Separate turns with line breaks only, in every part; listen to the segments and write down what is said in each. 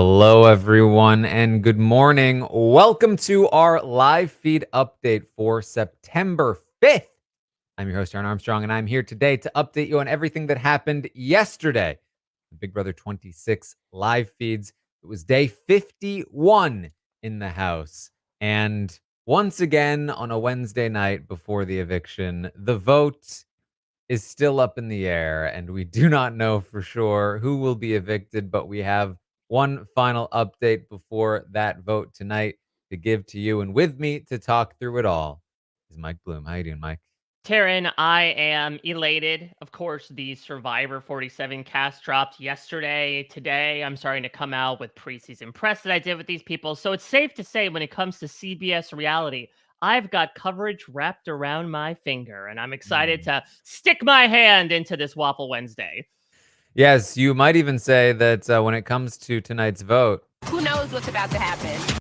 Hello, everyone, and good morning. Welcome to our live feed update for September 5th. I'm your host, Aaron Armstrong, and I'm here today to update you on everything that happened yesterday. The Big Brother 26 live feeds. It was day 51 in the house. And once again, on a Wednesday night before the eviction, the vote is still up in the air, and we do not know for sure who will be evicted, but we have one final update before that vote tonight to give to you. And with me to talk through it all is Mike Bloom. How you doing, Mike?
Taran, I am elated. Of course, the Survivor 47 cast dropped yesterday. Today, I'm starting to come out with preseason press that I did with these people. So it's safe to say when it comes to CBS reality, I've got coverage wrapped around my finger, and I'm excited
Mm.
to stick my hand into this Waffle Wednesday.
Yes, you might even say that when it comes to tonight's vote,
Who knows what's about to happen?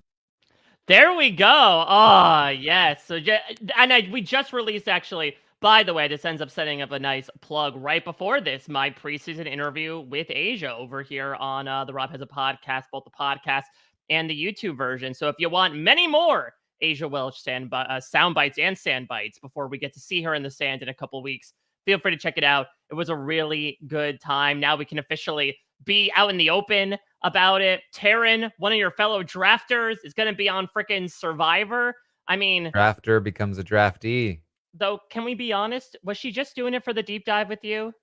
There we go. Ah, yes. We just released actually. By the way, this ends up setting up a nice plug right before this. My preseason interview with Asia over here on the Rob Has a Podcast, both the podcast and the YouTube version. So if you want many more Asia Welch sound bites and sand bites before we get to see her in the sand in a couple weeks, feel free to check it out. It was a really good time. Now we can officially be out in the open about it. Taran, one of your fellow drafters, is going to be on freaking Survivor. I mean,
drafter becomes a draftee.
though, can we be honest? Was she just doing it for the deep dive with you?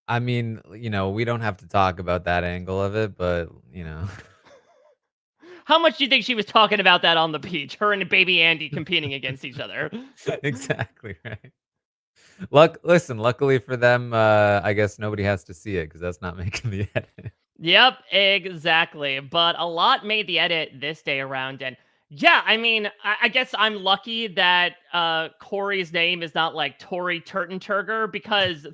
I mean, we don't have to talk about that angle of it, but.
How much do you think she was talking about that on the beach? Her and baby Andy competing against each other.
Exactly right. Listen, luckily for them, I guess nobody has to see it because that's not making the edit.
Yep, exactly. But a lot made the edit this day around. And yeah, I mean, I guess I'm lucky that Corey's name is not like Tori Turtenturger because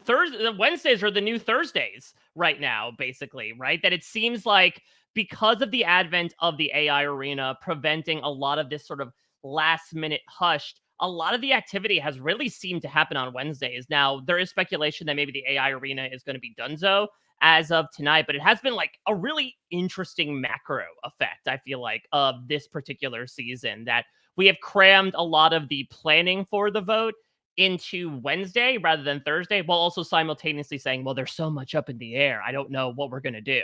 Wednesdays are the new Thursdays right now, basically, right? That it seems like because of the advent of the AI arena preventing a lot of this sort of last minute hushed, a lot of the activity has really seemed to happen on Wednesdays. Now, there is speculation that maybe the AI arena is going to be donezo as of tonight, but it has been like a really interesting macro effect, I feel like, of this particular season that we have crammed a lot of the planning for the vote into Wednesday rather than Thursday, while also simultaneously saying, well, there's so much up in the air. I don't know what we're going to do.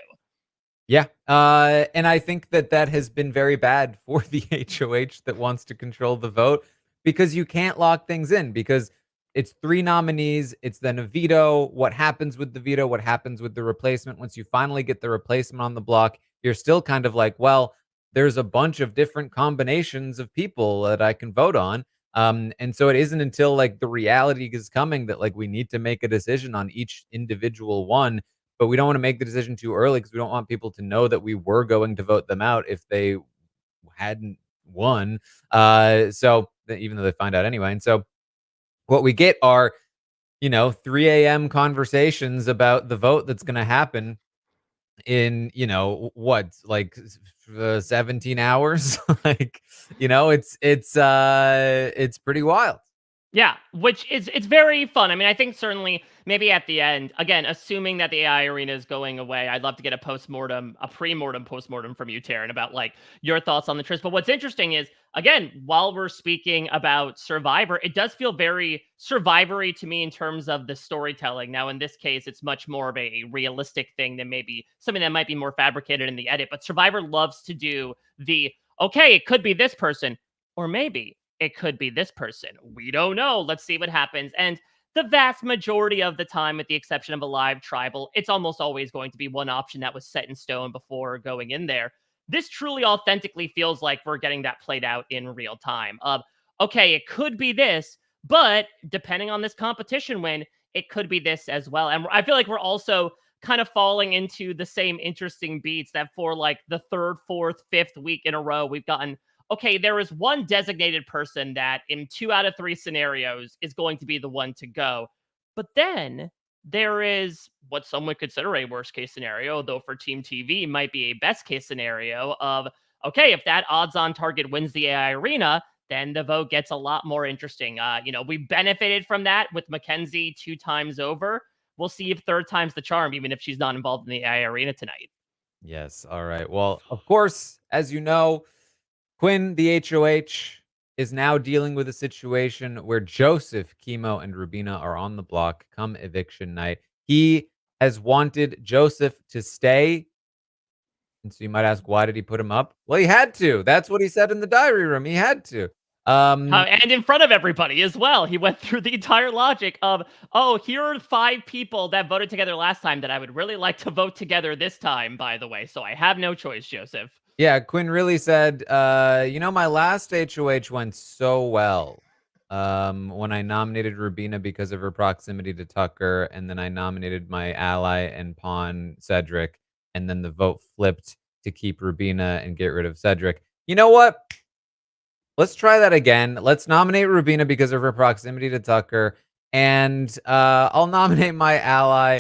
Yeah, and I think that has been very bad for the HOH that wants to control the vote because you can't lock things in because it's 3 nominees, it's then a veto. What happens with the veto? What happens with the replacement? Once you finally get the replacement on the block, you're still kind of like, well, there's a bunch of different combinations of people that I can vote on. And so it isn't until like the reality is coming that like we need to make a decision on each individual one, but we don't want to make the decision too early because we don't want people to know that we were going to vote them out if they hadn't won. Even though they find out anyway. And so what we get are, 3 a.m. conversations about the vote that's going to happen in, what, like 17 hours. Like, it's pretty wild.
Yeah, which is it's very fun. I mean, I think certainly maybe at the end, again, assuming that the AI arena is going away, I'd love to get a postmortem from you, Taryn, about like your thoughts on the trip. But what's interesting is, again, while we're speaking about Survivor, it does feel very Survivory to me in terms of the storytelling. Now, in this case, it's much more of a realistic thing than maybe something that might be more fabricated in the edit. But Survivor loves to do the okay, it could be this person, or maybe it could be this person. We don't know. Let's see what happens. And the vast majority of the time, with the exception of a live tribal, it's almost always going to be one option that was set in stone before going in there. This truly authentically feels like we're getting that played out in real time. Okay, it could be this, but depending on this competition win, it could be this as well. And I feel like we're also kind of falling into the same interesting beats that for like the third, fourth, fifth week in a row, we've gotten okay, there is one designated person that in 2 out of 3 scenarios is going to be the one to go. But then there is what some would consider a worst case scenario, though for Team TV might be a best case scenario of, okay, if that odds on target wins the AI arena, then the vote gets a lot more interesting. We benefited from that with McKenzie 2 times over. We'll see if third time's the charm, even if she's not involved in the AI arena tonight.
Yes. All right. Well, of course, as you know, Quinn, the HOH, is now dealing with a situation where Joseph, Kimo, and Rubina are on the block come eviction night. He has wanted Joseph to stay. And so you might ask, why did he put him up? Well, he had to. That's what he said in the diary room. He had to.
And in front of everybody as well. He went through the entire logic of, oh, here are 5 people that voted together last time that I would really like to vote together this time, by the way. So I have no choice, Joseph.
Yeah, Quinn really said, my last HOH went so well. When I nominated Rubina because of her proximity to Tucker, and then I nominated my ally and pawn, Cedric, and then the vote flipped to keep Rubina and get rid of Cedric. You know what? Let's try that again. Let's nominate Rubina because of her proximity to Tucker, and I'll nominate my ally,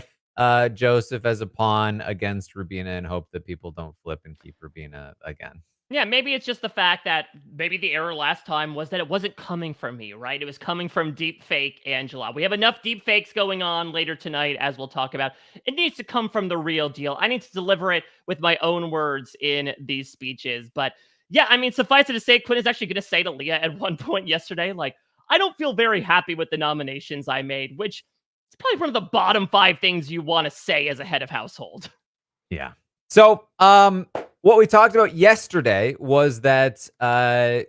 Joseph, as a pawn against Rubina and hope that people don't flip and keep Rubina again.
Yeah, maybe it's just the fact that maybe the error last time was that it wasn't coming from me, right? It was coming from deep fake Angela. We have enough deep fakes going on later tonight, as we'll talk about. It needs to come from the real deal. I need to deliver it with my own words in these speeches. But yeah, I mean, suffice it to say, Quinn is actually going to say to Leah at one point yesterday, like, I don't feel very happy with the nominations I made, which is probably one of the bottom 5 things you want to say as a head of household.
Yeah. So, what we talked about yesterday was that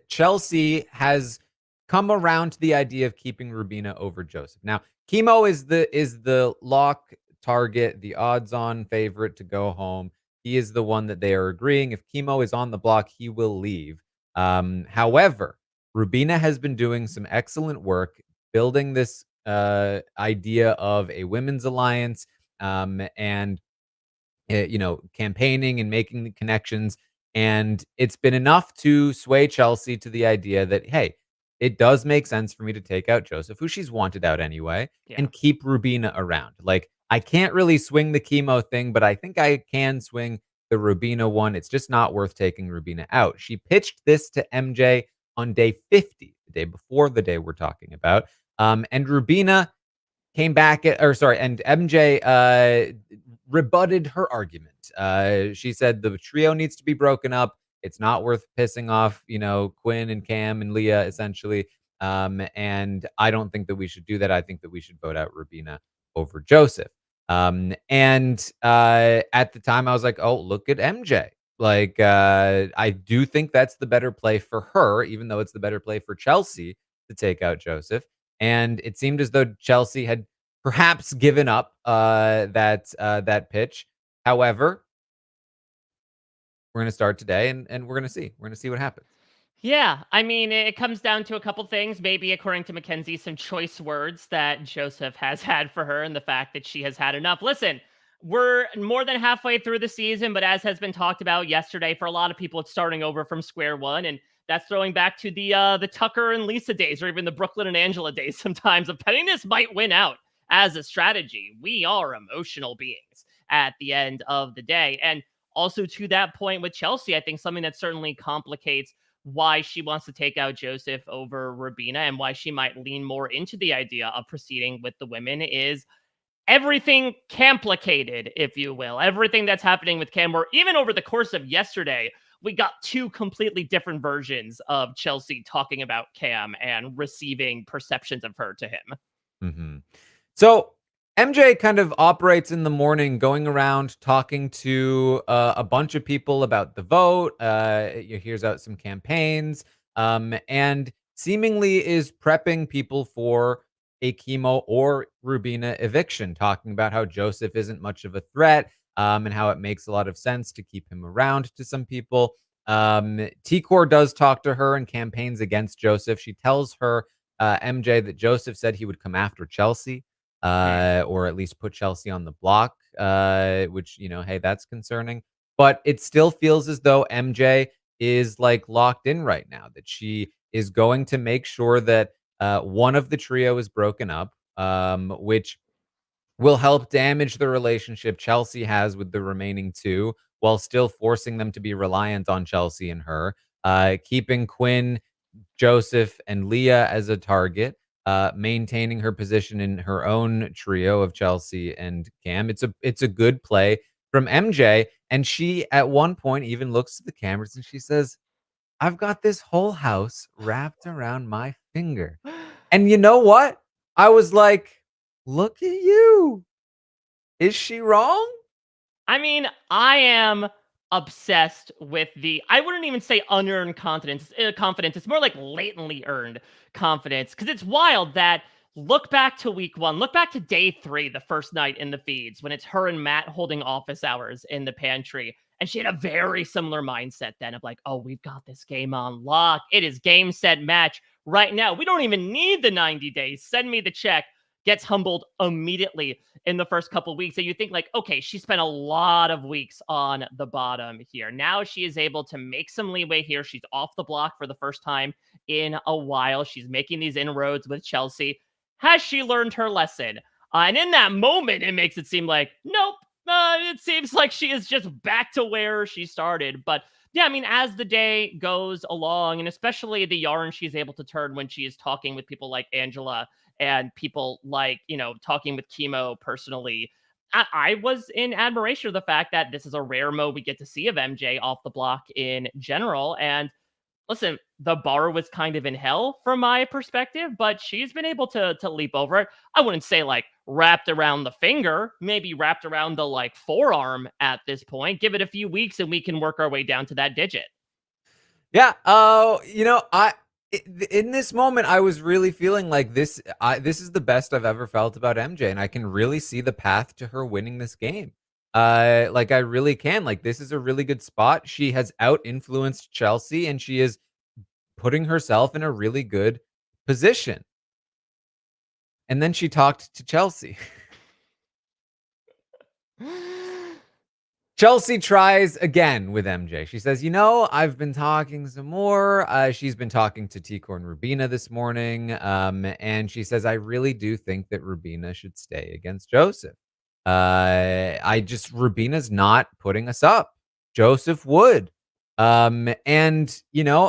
Chelsea has come around to the idea of keeping Rubina over Joseph. Now, Kimo is the lock target, the odds-on favorite to go home. He is the one that they are agreeing. If Kimo is on the block, he will leave. However, Rubina has been doing some excellent work building this idea of a women's alliance, and campaigning and making the connections. And it's been enough to sway Chelsea to the idea that, hey, it does make sense for me to take out Joseph, who she's wanted out anyway,
Yeah.
and keep Rubina around. Like, I can't really swing the Kimo thing, but I think I can swing the Rubina one. It's just not worth taking Rubina out. She pitched this to MJ on day 50, the day before the day we're talking about. And Rubina came back and MJ rebutted her argument. She said the trio needs to be broken up. It's not worth pissing off, Quinn and Cam and Leah, essentially. And I don't think that we should do that. I think that we should vote out Rubina over Joseph. And at the time, I was like, oh, look at MJ. Like, I do think that's the better play for her, even though it's the better play for Chelsea to take out Joseph. And it seemed as though Chelsea had perhaps given up that pitch. However, we're going to start today, and we're going to see. We're going to see what happens.
Yeah, I mean, it comes down to a couple things. Maybe, according to McKenzie, some choice words that Joseph has had for her and the fact that she has had enough. Listen, we're more than halfway through the season, but as has been talked about yesterday, for a lot of people, it's starting over from square one. And that's throwing back to the Tucker and Lisa days, or even the Brooklyn and Angela days sometimes. Of pettiness might win out as a strategy. We are emotional beings at the end of the day. And also to that point with Chelsea, I think something that certainly complicates why she wants to take out Joseph over Rubina and why she might lean more into the idea of proceeding with the women is everything complicated, if you will. Everything that's happening with Cam, or even over the course of yesterday, we got 2 completely different versions of Chelsea talking about Cam and receiving perceptions of her to him.
Mm-hmm. So MJ kind of operates in the morning, going around talking to a bunch of people about the vote. He hears out some campaigns, and seemingly is prepping people for a Kimo or Rubina eviction, talking about how Joseph isn't much of a threat, and how it makes a lot of sense to keep him around to some people. T-Core does talk to her and campaigns against Joseph. She tells her, MJ, that Joseph said he would come after Chelsea, or at least put Chelsea on the block, which, hey, that's concerning. But it still feels as though MJ is like locked in right now, that she is going to make sure that one of the trio is broken up, which will help damage the relationship Chelsea has with the remaining 2, while still forcing them to be reliant on Chelsea and her, keeping Quinn, Joseph, and Leah as a target, maintaining her position in her own trio of Chelsea and Cam. It's a good play. from MJ. And she, at one point, even looks to the cameras and she says, I've got this whole house wrapped around my finger. And you know what? I was like, look at you. Is she wrong?
I mean, I am obsessed with I wouldn't even say unearned confidence. It's more like latently earned confidence because it's wild that look back to week 1, look back to day 3, the first night in the feeds when it's her and Matt holding office hours in the pantry. And she had a very similar mindset then of like, oh, we've got this game on lock. It is game, set, match right now. We don't even need the 90 days. Send me the check. Gets humbled immediately in the first couple weeks. And you think like, okay, she spent a lot of weeks on the bottom here. Now she is able to make some leeway here. She's off the block for the first time in a while. She's making these inroads with Chelsea. Has she learned her lesson? And in that moment, it makes it seem like, nope. It seems like she is just back to where she started. But yeah, I mean, as the day goes along, and especially the yarn she's able to turn when she is talking with people like Angela and people like, talking with Kimo personally, I was in admiration of the fact that this is a rare mode we get to see of MJ off the block in general. And listen, the bar was kind of in hell from my perspective, but she's been able to leap over it. I wouldn't say like wrapped around the finger, maybe wrapped around the like forearm at this point. Give it a few weeks and we can work our way down to that digit.
Yeah. In this moment, I was really feeling like this is the best I've ever felt about MJ, and I can really see the path to her winning this game. Like I really can. Like this is a really good spot. She has out influenced Chelsea, and she is putting herself in a really good position. And then she talked to Chelsea. Chelsea tries again with MJ. She says, I've been talking some more. She's been talking to T-Core and Rubina this morning. And she says, I really do think that Rubina should stay against Joseph. Rubina's not putting us up. Joseph would. And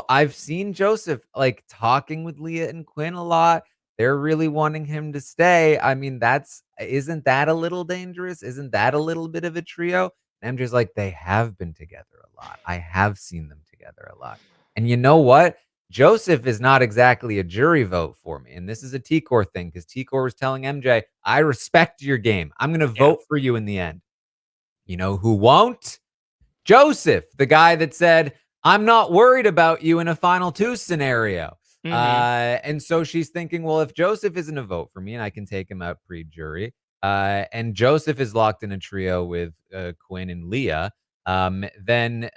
I've seen Joseph like talking with Leah and Quinn a lot. They're really wanting him to stay. I mean, isn't that a little dangerous? Isn't that a little bit of a trio? MJ's like, they have been together a lot. I have seen them together a lot. And you know what? Joseph is not exactly a jury vote for me. And this is a T-Core thing because T-Core was telling MJ, I respect your game. I'm going to vote for you in the end. You know who won't? Joseph, the guy that said, I'm not worried about you in a final 2 scenario. And so she's thinking, well, if Joseph isn't a vote for me and I can take him out pre-jury, and Joseph is locked in a trio with Quinn and Leah, then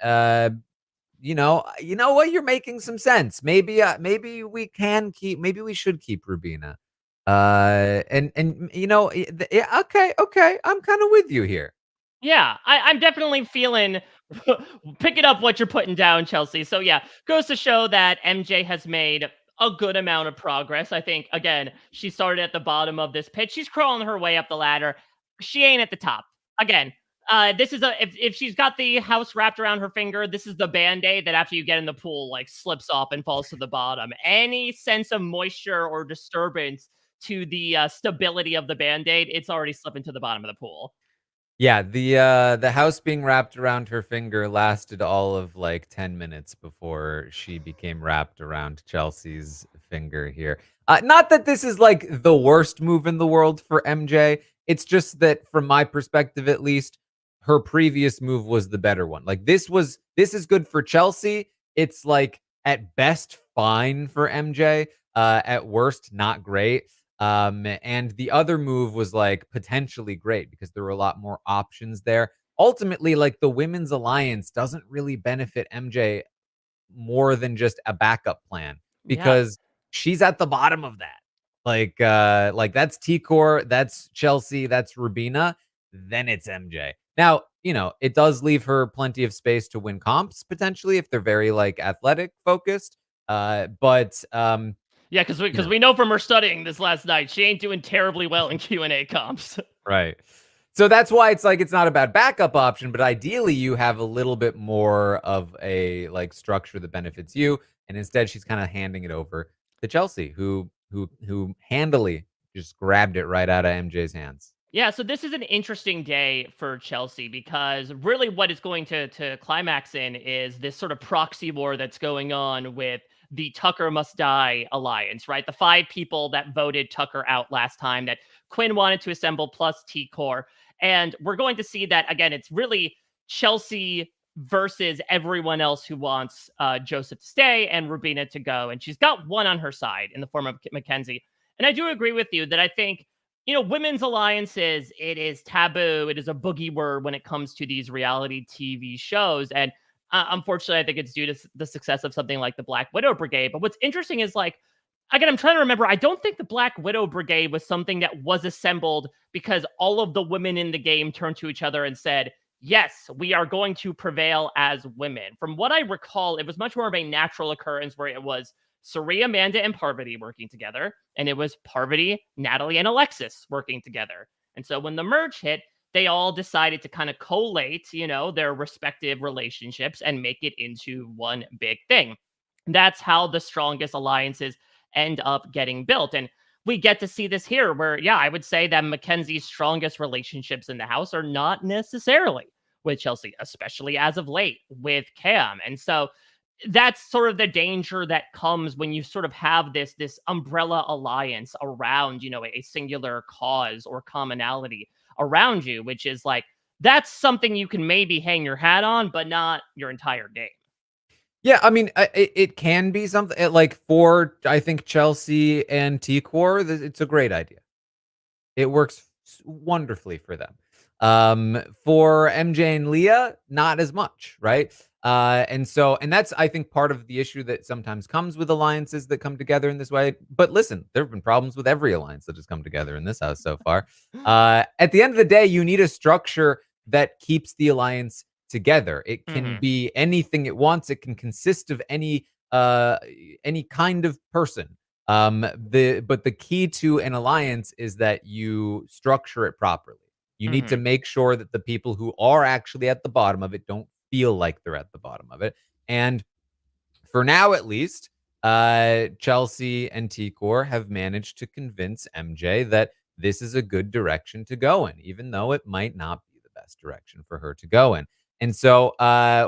you know what? You're making some sense. Maybe we should keep Rubina. And okay, I'm kind of with you here.
Yeah, I'm definitely feeling picking up what you're putting down, Chelsea. So yeah, goes to show that MJ has made a good amount of progress. I think again, she started at the bottom of this pitch. She's crawling her way up the ladder. She ain't at the top. Again, this is if she's got the house wrapped around her finger, this is the band-aid that after you get in the pool, like slips off and falls to the bottom. Any sense of moisture or disturbance to the stability of the band-aid, it's already slipping to the bottom of the pool.
Yeah, the house being wrapped around her finger lasted all of like 10 minutes before she became wrapped around Chelsea's finger here. Not that this is like the worst move in the world for MJ. It's just that from my perspective at least, her previous move was the better one. Like this is good for Chelsea. It's like at best fine for MJ, at worst not great. And the other move was like potentially great because there were a lot more options there. Ultimately, like the women's alliance doesn't really benefit MJ more than just a backup plan
Yeah.
because she's at the bottom of that. Like that's T-Core, that's Chelsea, that's Rubina, then it's MJ. Now, it does leave her plenty of space to win comps potentially if they're very like athletic focused. But
Yeah, because we know from her studying this last night, she ain't doing terribly well in Q&A comps.
Right. So that's why it's like it's not a bad backup option, but ideally you have a little bit more of a like structure that benefits you, and instead she's kind of handing it over to Chelsea, who handily just grabbed it right out of MJ's hands.
Yeah, so this is an interesting day for Chelsea because really what is going to climax in is this sort of proxy war that's going on with the Tucker Must Die alliance, right? The 5 people that voted Tucker out last time that Quinn wanted to assemble plus T-Core. And we're going to see that again, it's really Chelsea versus everyone else who wants Joseph to stay and Rubina to go. And she's got one on her side in the form of McKenzie. And I do agree with you that I think women's alliances, it is taboo. It is a boogie word when it comes to these reality TV shows. And unfortunately, I think it's due to the success of something like the Black Widow Brigade. But what's interesting is like, again, I'm trying to remember. I don't think the Black Widow Brigade was something that was assembled because all of the women in the game turned to each other and said, yes, we are going to prevail as women. From what I recall, it was much more of a natural occurrence where it was Sari, Amanda, and Parvati working together. And it was Parvati, Natalie, and Alexis working together. And so when the merge hit, they all decided to kind of collate, their respective relationships and make it into one big thing. That's how the strongest alliances end up getting built. And we get to see this here where, yeah, I would say that Mackenzie's strongest relationships in the house are not necessarily with Chelsea, especially as of late with Cam. And so that's sort of the danger that comes when you sort of have this umbrella alliance around, a singular cause or commonality around you, which is like, that's something you can maybe hang your hat on, but not your entire game.
Yeah, I mean, it can be something like for I think Chelsea and T-Core, it's a great idea. It works wonderfully for them. For MJ and Leah, not as much, right? And that's I think part of the issue that sometimes comes with alliances that come together in this way. But listen, there have been problems with every alliance that has come together in this house so far. At the end of the day, you need a structure that keeps the alliance together. It can
Hmm.
be anything it wants. It can consist of any kind of person. But the key to an alliance is that you structure it properly. You need to
Hmm.
make sure that the people who are actually at the bottom of it don't feel like they're at the bottom of it. And for now, at least, Chelsea and T-Core have managed to convince MJ that this is a good direction to go in, even though it might not be the best direction for her to go in. And so,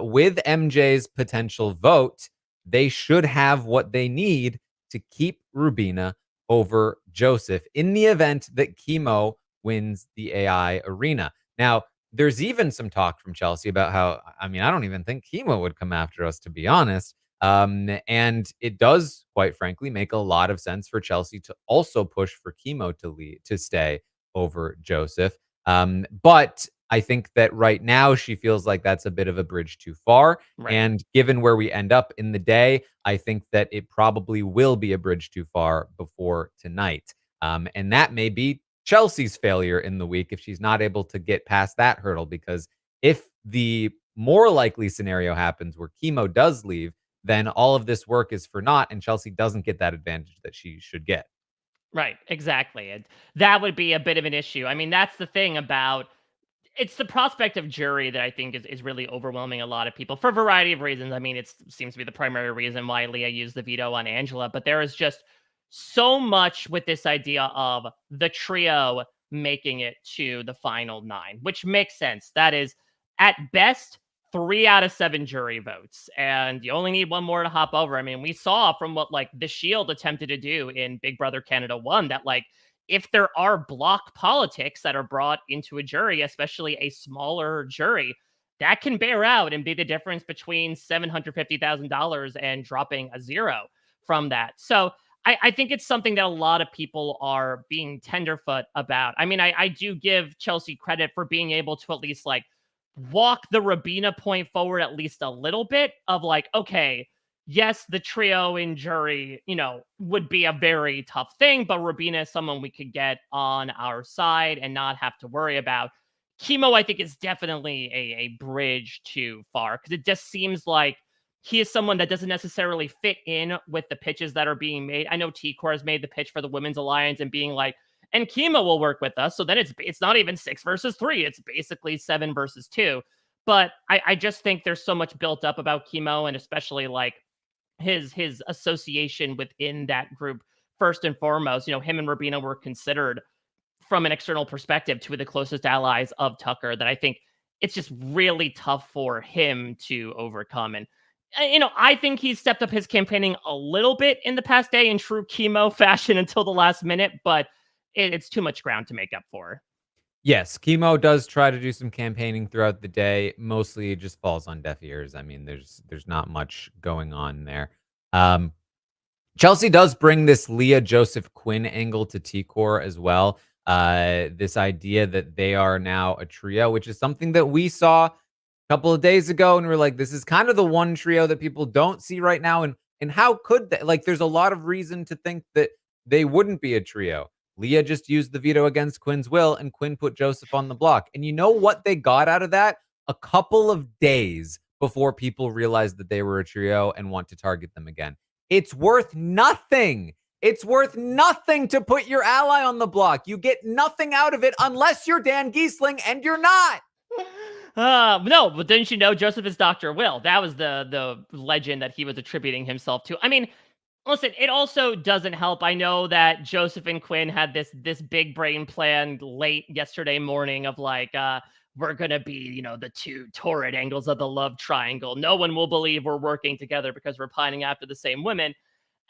with MJ's potential vote, they should have what they need to keep Rubina over Joseph in the event that Kimo wins the AI arena. Now, there's even some talk from Chelsea about how, I mean, I don't even think Kimo would come after us, to be honest. And it does, quite frankly, make a lot of sense for Chelsea to also push for Kimo to stay over Joseph. But I think that right now she feels like that's a bit of a bridge too far.
Right.
And given where we end up in the day, I think that it probably will be a bridge too far before tonight. And that may be Chelsea's failure in the week if she's not able to get past that hurdle. Because if the more likely scenario happens where Kimo does leave, then all of this work is for naught and Chelsea doesn't get that advantage that she should get.
Right. Exactly. And that would be a bit of an issue. I mean, that's the thing about it's the prospect of jury that I think is really overwhelming a lot of people for a variety of reasons. I mean, it seems to be the primary reason why Leah used the veto on Angela, but there is just so much with this idea of the trio making it to the final 9, which makes sense. That is at best 3 out of 7 jury votes, and you only need one more to hop over. I mean, we saw from what like the Shield attempted to do in Big Brother Canada 1 that like if there are block politics that are brought into a jury, especially a smaller jury, that can bear out and be the difference between $750,000 and dropping a 0 from that. So I think it's something that a lot of people are being tenderfoot about. I mean, I do give Chelsea credit for being able to at least like walk the Rubina point forward at least a little bit of like, okay, yes, the trio in jury, would be a very tough thing, but Rubina is someone we could get on our side and not have to worry about. Kimo, I think, is definitely a bridge too far because it just seems like he is someone that doesn't necessarily fit in with the pitches that are being made. I know T-Core has made the pitch for the Women's Alliance and being like, and Kimo will work with us. So then it's not even 6 versus 3. It's basically 7 versus 2. But I just think there's so much built up about Kimo and especially like his association within that group first and foremost. Him and Rubina were considered from an external perspective, two of the closest allies of Tucker that I think it's just really tough for him to overcome. And I think he's stepped up his campaigning a little bit in the past day in true Kimo fashion until the last minute, but it's too much ground to make up for.
Yes, Kimo does try to do some campaigning throughout the day. Mostly, it just falls on deaf ears. I mean, there's not much going on there. Um, Chelsea does bring this Leah Joseph Quinn angle to T-Core as well. This idea that they are now a trio, which is something that we saw a couple of days ago, and we're like, this is kind of the one trio that people don't see right now. And how could they? Like, there's a lot of reason to think that they wouldn't be a trio. Leah just used the veto against Quinn's will, and Quinn put Joseph on the block. And you know what they got out of that? A couple of days before people realized that they were a trio and want to target them again. It's worth nothing. It's worth nothing to put your ally on the block. You get nothing out of it unless you're Dan Giesling, and you're not.
No, but didn't you know Joseph is Dr. Will? That was the legend that he was attributing himself to. I mean, listen, it also doesn't help. I know that Joseph and Quinn had this big brain plan late yesterday morning of like, we're gonna be, the two torrid angles of the love triangle. No one will believe we're working together because we're pining after the same women.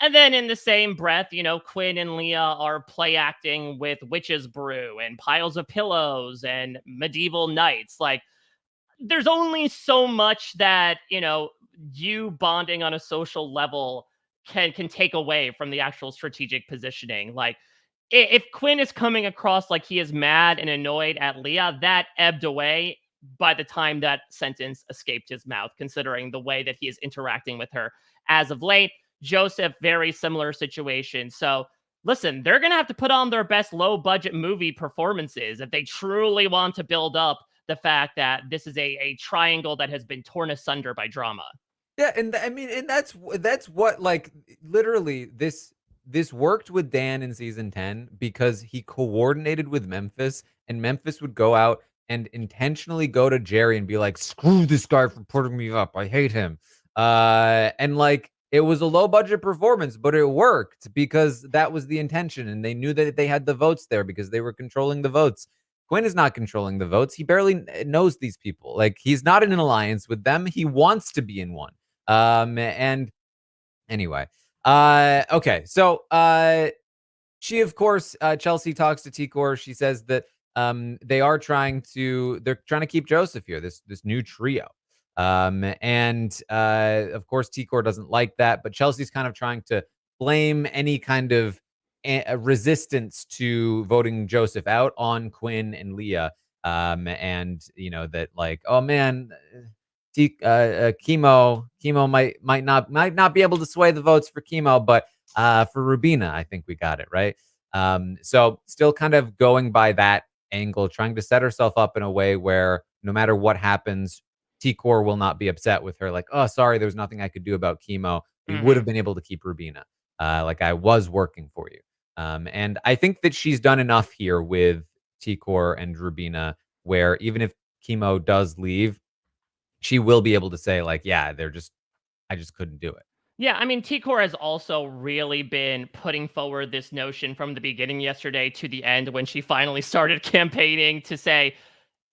And then in the same breath, Quinn and Leah are play acting with witch's brew and piles of pillows and medieval knights. Like, there's only so much that, you bonding on a social level can take away from the actual strategic positioning. Like, if Quinn is coming across like he is mad and annoyed at Leah, that ebbed away by the time that sentence escaped his mouth, considering the way that he is interacting with her as of late. Joseph, very similar situation. So listen, they're going to have to put on their best low budget movie performances if they truly want to build up the fact that this is a triangle that has been torn asunder by drama.
Yeah, and I mean, and that's what, like, literally this worked with Dan in season 10 because he coordinated with Memphis, and Memphis would go out and intentionally go to Jerry and be like, "Screw this guy for putting me up. I hate him." And like, it was a low budget performance, but it worked because that was the intention, and they knew that they had the votes there because they were controlling the votes. Quinn is not controlling the votes. He barely knows these people. Like, he's not in an alliance with them. He wants to be in one. And anyway, okay. So, she, of course, Chelsea talks to T-Core. She says that, they're trying to keep Joseph here, this new trio. And of course, T-Core doesn't like that, but Chelsea's kind of trying to blame any kind of resistance to voting Joseph out on Quinn and Leah. And that, like, oh man, Kimo might not be able to sway the votes for Kimo, but for Rubina, I think we got it right. So still kind of going by that angle, trying to set herself up in a way where no matter what happens, T-Core will not be upset with her. Like, oh, sorry, there's nothing I could do about Kimo. We would have been able to keep Rubina. Like, I was working for you. And I think that she's done enough here with T-Core and Rubina, where even if Kimo does leave, she will be able to say, like, yeah, I just couldn't do it.
Yeah, I mean, T-Core has also really been putting forward this notion from the beginning yesterday to the end when she finally started campaigning to say,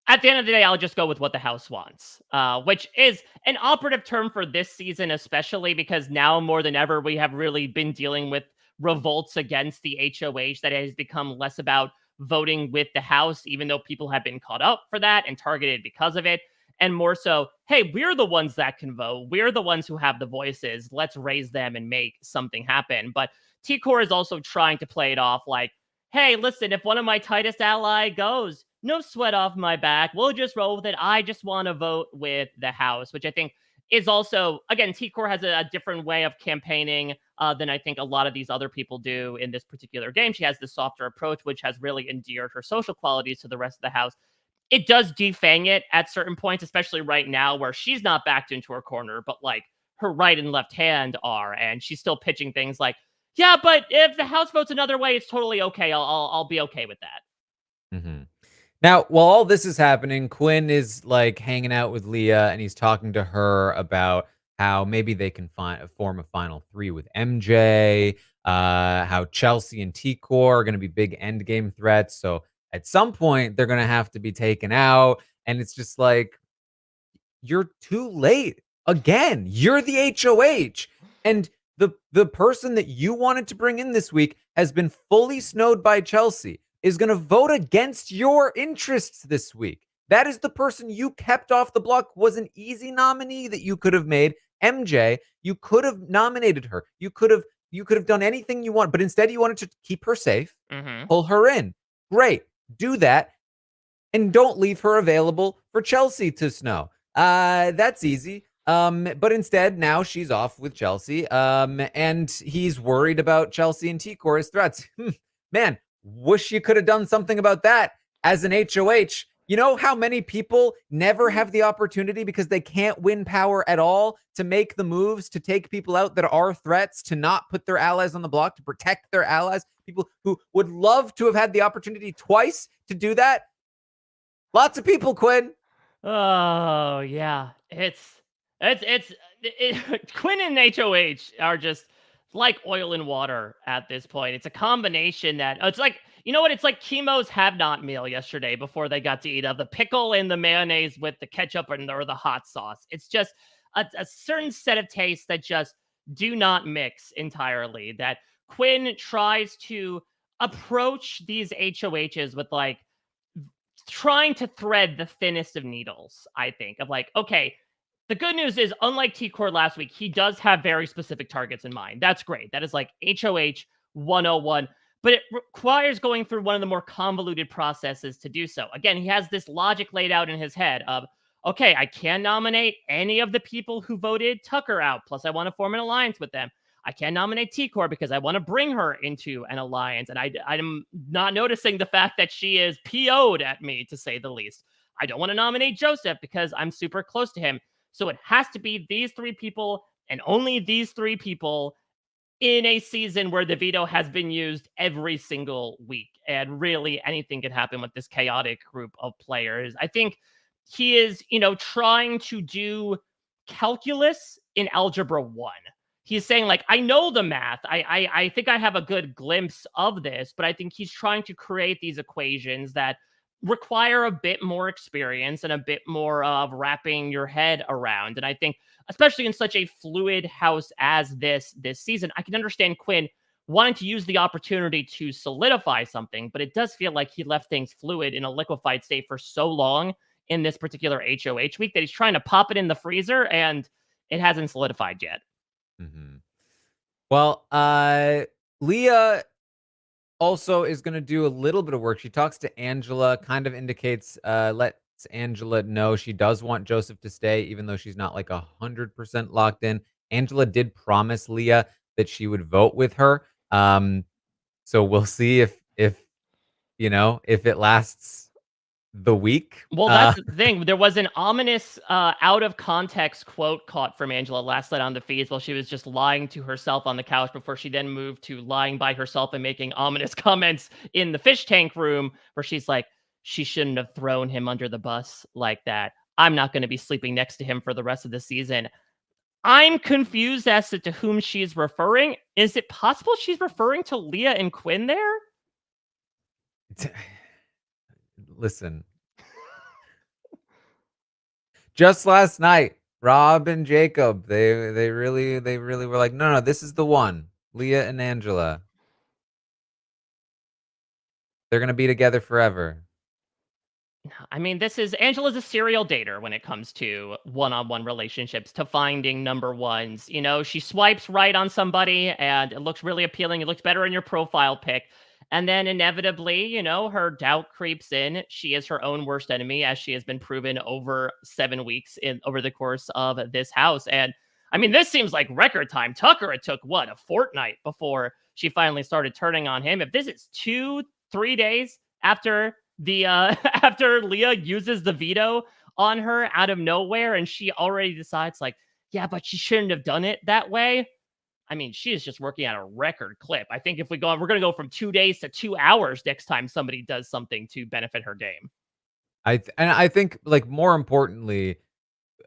at the end of the day, I'll just go with what the house wants, which is an operative term for this season, especially because now more than ever, we have really been dealing with revolts against the HOH that has become less about voting with the house, even though people have been caught up for that and targeted because of it. And more so, hey, we're the ones that can vote. We're the ones who have the voices. Let's raise them and make something happen. But T-Core is also trying to play it off like, hey, listen, if one of my tightest ally goes, no sweat off my back. We'll just roll with it. I just want to vote with the house, which I think is also, again, T-Core has a different way of campaigning than I think a lot of these other people do in this particular game. She has this softer approach, which has really endeared her social qualities to the rest of the house. It does defang it at certain points, especially right now where she's not backed into her corner, but like her right and left hand are, and she's still pitching things like, yeah, but if the house votes another way, it's totally okay. I'll be okay with that.
Mm-hmm. Now, while all this is happening, Quinn is like hanging out with Leah, and he's talking to her about how maybe they can form a final three with MJ. How Chelsea and T-Core are going to be big end game threats. So At some point, they're gonna have to be taken out, and it's just like, you're too late. Again, you're the HOH. And the person that you wanted to bring in this week has been fully snowed by Chelsea, is going to vote against your interests this week. That is the person you kept off the block, was an easy nominee that you could have made. MJ, you could have nominated her. You could have done anything you want, but instead you wanted to keep her safe, pull her in. Great. Do that and don't leave her available for Chelsea to snow. That's easy. But instead, now she's off with Chelsea. And he's worried about Chelsea and T-Core's threats. Man, wish you could have done something about that as an HOH. You know how many people never have the opportunity because they can't win power at all to make the moves, to take people out that are threats, to not put their allies on the block, to protect their allies? People who would love to have had the opportunity twice to do that. Lots of people, Quinn.
Oh yeah, Quinn and HOH are just like oil and water at this point. It's a combination that it's like, you know what? It's like Kimo's have not meal yesterday before they got to eat of the pickle and the mayonnaise with the ketchup or the hot sauce. It's just a certain set of tastes that just do not mix entirely. That Quinn tries to approach these HOHs with like trying to thread the thinnest of needles, I think, of like, okay, the good news is, unlike T-Core last week, he does have very specific targets in mind. That's great. That is like HOH 101, but it requires going through one of the more convoluted processes to do so. Again, he has this logic laid out in his head of, okay, I can nominate any of the people who voted Tucker out, plus I want to form an alliance with them. I can't nominate T-Core because I want to bring her into an alliance. And I'm not noticing the fact that she is PO'd at me, to say the least. I don't want to nominate Joseph because I'm super close to him. So it has to be these three people and only these three people in a season where the veto has been used every single week. And really anything could happen with this chaotic group of players. I think he is, trying to do calculus in algebra 1. He's saying, like, I know the math. I think I have a good glimpse of this, but I think he's trying to create these equations that require a bit more experience and a bit more of wrapping your head around. And I think, especially in such a fluid house as this season, I can understand Quinn wanting to use the opportunity to solidify something, but it does feel like he left things fluid in a liquefied state for so long in this particular HOH week that he's trying to pop it in the freezer and it hasn't solidified yet.
Mm-hmm. Well, Leah also is going to do a little bit of work. She talks to Angela, kind of indicates, lets Angela know she does want Joseph to stay, even though she's not like 100% locked in. Angela did promise Leah that she would vote with her. So we'll see if it lasts the week.
Well, that's the thing. There was an ominous, out of context quote caught from Angela last night on the feeds while she was just lying to herself on the couch before she then moved to lying by herself and making ominous comments in the fish tank room where she's like, she shouldn't have thrown him under the bus like that. I'm not going to be sleeping next to him for the rest of the season. I'm confused as to whom she's referring. Is it possible she's referring to Leah and Quinn there?
Listen. Just last night, Rob and Jacob, they really were like, no, this is the one. Leah and Angela. They're gonna be together forever.
I mean, Angela's a serial dater when it comes to one-on-one relationships, to finding number ones. She swipes right on somebody and it looks really appealing. It looks better in your profile pic. And then inevitably, her doubt creeps in. She is her own worst enemy, as she has been proven over 7 weeks over the course of this house. And I mean, this seems like record time. Tucker, it took a fortnight before she finally started turning on him. If this is 2-3 days after after Leah uses the veto on her out of nowhere and she already decides like, yeah, but she shouldn't have done it that way. I mean, she is just working at a record clip. I think if we're going to go from 2 days to 2 hours next time somebody does something to benefit her game.
I think, like, more importantly,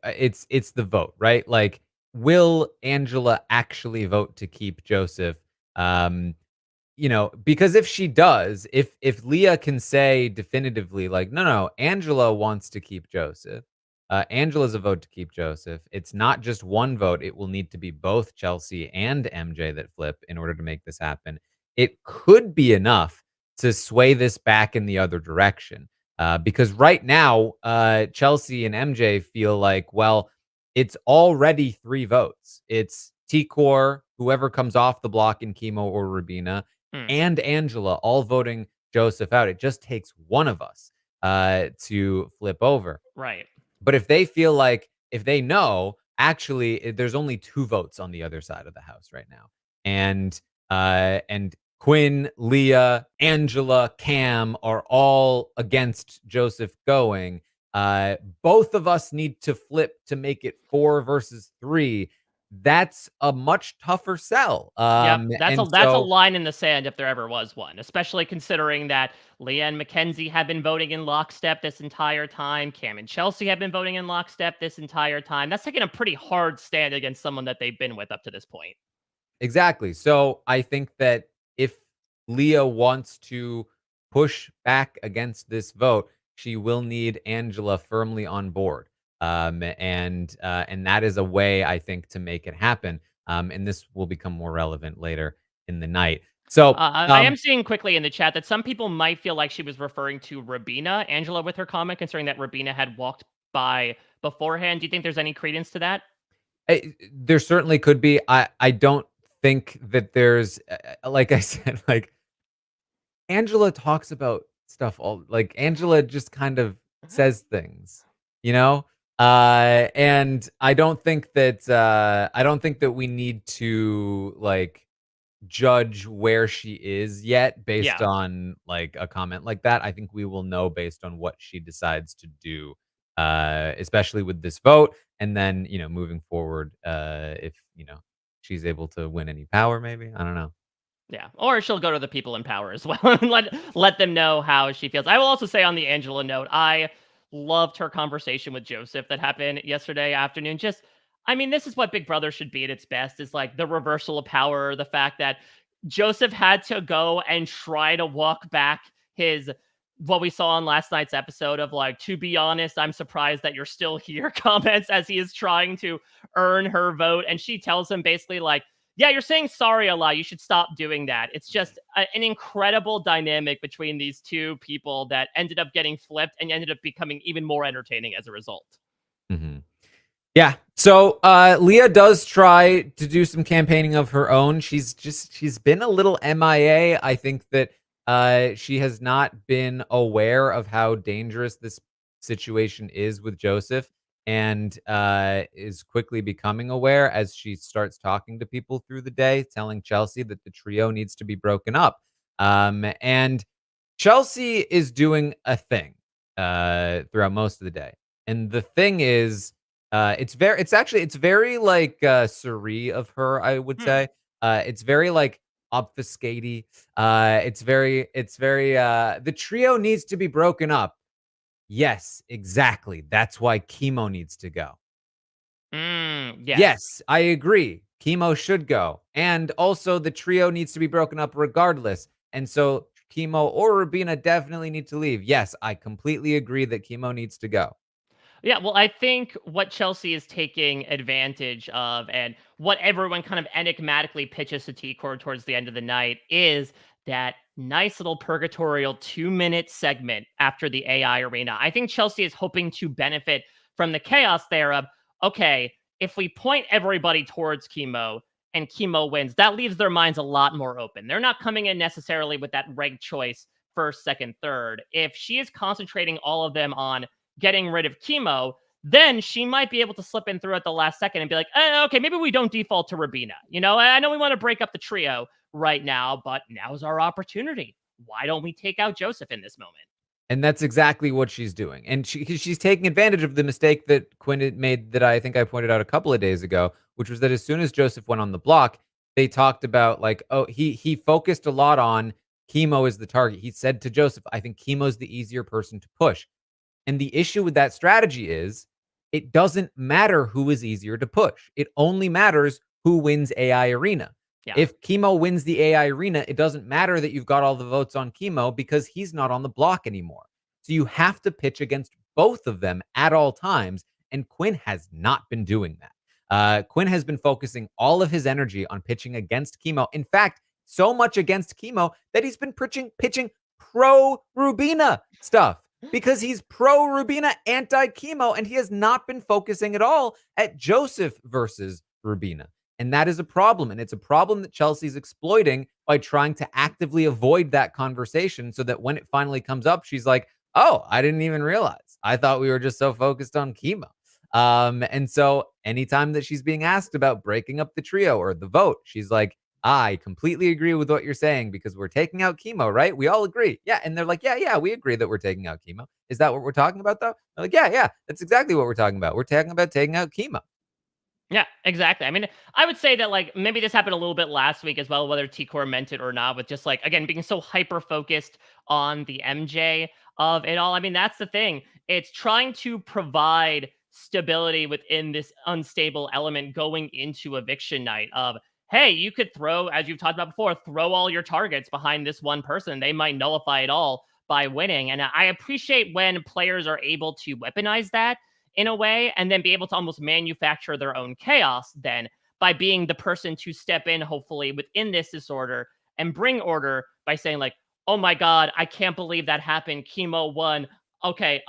it's the vote, right? Like, will Angela actually vote to keep Joseph? because if she does, if Leah can say definitively, like, no, no, Angela wants to keep Joseph. Angela's a vote to keep Joseph. It's not just one vote. It will need to be both Chelsea and MJ that flip in order to make this happen. It could be enough to sway this back in the other direction. Because right now, Chelsea and MJ feel like, well, it's already 3 votes. It's T-Core, whoever comes off the block in Kimo or Rubina,
Hmm.
and Angela all voting Joseph out. It just takes one of us to flip over.
Right.
But if they feel like if they know, actually, there's only 2 votes on the other side of the house right now. And Quinn, Leah, Angela, Cam are all against Joseph going. Both of us need to flip to make it 4 versus 3. That's a much tougher sell.
Yep, that's a
And
that's a
so
line in the sand if there ever was one, especially considering that Leah and McKenzie have been voting in lockstep this entire time. Cam and Chelsea have been voting in lockstep this entire time. That's taking a pretty hard stand against someone that they've been with up to this point.
exactly. So I think that if Leah wants to push back against this vote, she will need Angela firmly on board. And that is a way I think to make it happen. And this will become more relevant later in the night. So
I am seeing quickly in the chat that some people might feel like she was referring to Rubina, Angela, with her comment, considering that Rubina had walked by beforehand. Do you think there's any credence to that?
there certainly could be. I don't think that there's like I said, like Angela talks about stuff all like, Angela just kind of says things, you know? And I don't think that we need to, like, judge where she is yet based
Yeah.
on, like, a comment like that. I think we will know based on what she decides to do, especially with this vote, and then, moving forward, if, she's able to win any power maybe? I don't know.
Yeah, or she'll go to the people in power as well and let them know how she feels. I will also say on the Angela note, I loved her conversation with Joseph that happened yesterday afternoon. Just, I mean, this is what Big Brother should be at its best: is like the reversal of power, the fact that Joseph had to go and try to walk back his what we saw on last night's episode of like, to be honest, I'm surprised that you're still here comments as he is trying to earn her vote. And she tells him basically like, yeah, you're saying sorry a lot. You should stop doing that. It's just an incredible dynamic between these two people that ended up getting flipped and ended up becoming even more entertaining as a result.
Mhm. Yeah. So Leah does try to do some campaigning of her own. She's been a little MIA. I think that she has not been aware of how dangerous this situation is with Joseph, and is quickly becoming aware as she starts talking to people through the day, telling Chelsea that the trio needs to be broken up. And Chelsea is doing a thing throughout most of the day. And the thing is, it's very like Suri of her, I would
Hmm.
say. It's very like obfuscatey. It's very the trio needs to be broken up. Yes, exactly. That's why Kimo needs to go.
Yes.
Yes, I agree. Kimo should go. And also the trio needs to be broken up regardless. And so Kimo or Rubina definitely need to leave. Yes, I completely agree that Kimo needs to go.
Yeah, well, I think what Chelsea is taking advantage of and what everyone kind of enigmatically pitches to T-Core towards the end of the night is that nice little purgatorial 2-minute segment after the AI arena. I think Chelsea is hoping to benefit from the chaos there of, okay, if we point everybody towards Kimo and Kimo wins, that leaves their minds a lot more open. They're not coming in necessarily with that ranked choice first, second, third. If she is concentrating all of them on getting rid of Kimo, then she might be able to slip in through at the last second and be like, okay, maybe we don't default to Rubina. I know we want to break up the trio right now, but now's our opportunity. Why don't we take out Joseph in this moment?
And that's exactly what she's doing. And she's taking advantage of the mistake that Quinn had made that I think I pointed out a couple of days ago, which was that as soon as Joseph went on the block, they talked about like, oh, he focused a lot on Kimo as the target. He said to Joseph, I think Kimo's the easier person to push. And the issue with that strategy is it doesn't matter who is easier to push. It only matters who wins AI Arena.
Yeah.
If Kimo wins the AI arena, it doesn't matter that you've got all the votes on Kimo because he's not on the block anymore. So you have to pitch against both of them at all times. And Quinn has not been doing that. Quinn has been focusing all of his energy on pitching against Kimo. In fact, so much against Kimo that he's been pitching pro Rubina stuff because he's pro Rubina, anti Kimo, and he has not been focusing at all at Joseph versus Rubina. And that is a problem. And it's a problem that Chelsea's exploiting by trying to actively avoid that conversation so that when it finally comes up, she's like, oh, I didn't even realize. I thought we were just so focused on Kimo. And so anytime that she's being asked about breaking up the trio or the vote, she's like, I completely agree with what you're saying because we're taking out Kimo, right? We all agree. Yeah. And they're like, yeah, we agree that we're taking out Kimo. Is that what we're talking about, though? They're like, yeah, that's exactly what we're talking about. We're talking about taking out Kimo.
Yeah, exactly. I mean, I would say that like maybe this happened a little bit last week as well, whether T-Core meant it or not, with just like again being so hyper focused on the MJ of it all. I mean, that's the thing. It's trying to provide stability within this unstable element going into eviction night of hey, you could throw, as you've talked about before, throw all your targets behind this one person. They might nullify it all by winning. And I appreciate when players are able to weaponize that in a way and then be able to almost manufacture their own chaos then by being the person to step in hopefully within this disorder and bring order by saying like, oh my god, I can't believe that happened, Kimo won, okay,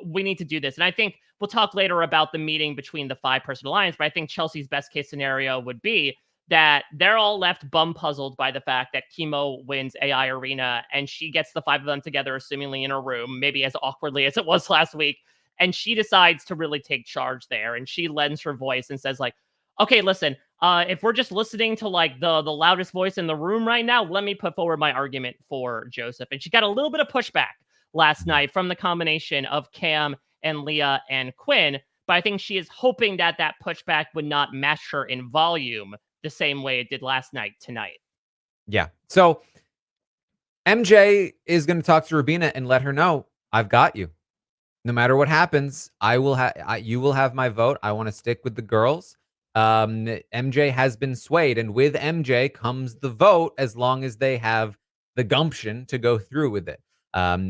we need to do this. And I think we'll talk later about the meeting between the 5-person alliance, but I think Chelsea's best case scenario would be that they're all left bum puzzled by the fact that Kimo wins AI Arena and she gets the 5 of them together assumingly in a room, maybe as awkwardly as it was last week, and she decides to really take charge there. And she lends her voice and says like, okay, listen, if we're just listening to like the loudest voice in the room right now, let me put forward my argument for Joseph. And she got a little bit of pushback last night from the combination of Cam and Leah and Quinn. But I think she is hoping that that pushback would not match her in volume the same way it did last night tonight.
Yeah. So MJ is going to talk to Rubina and let her know, I've got you. No matter what happens, you will have my vote. I want to stick with the girls. MJ has been swayed, and with MJ comes the vote as long as they have the gumption to go through with it,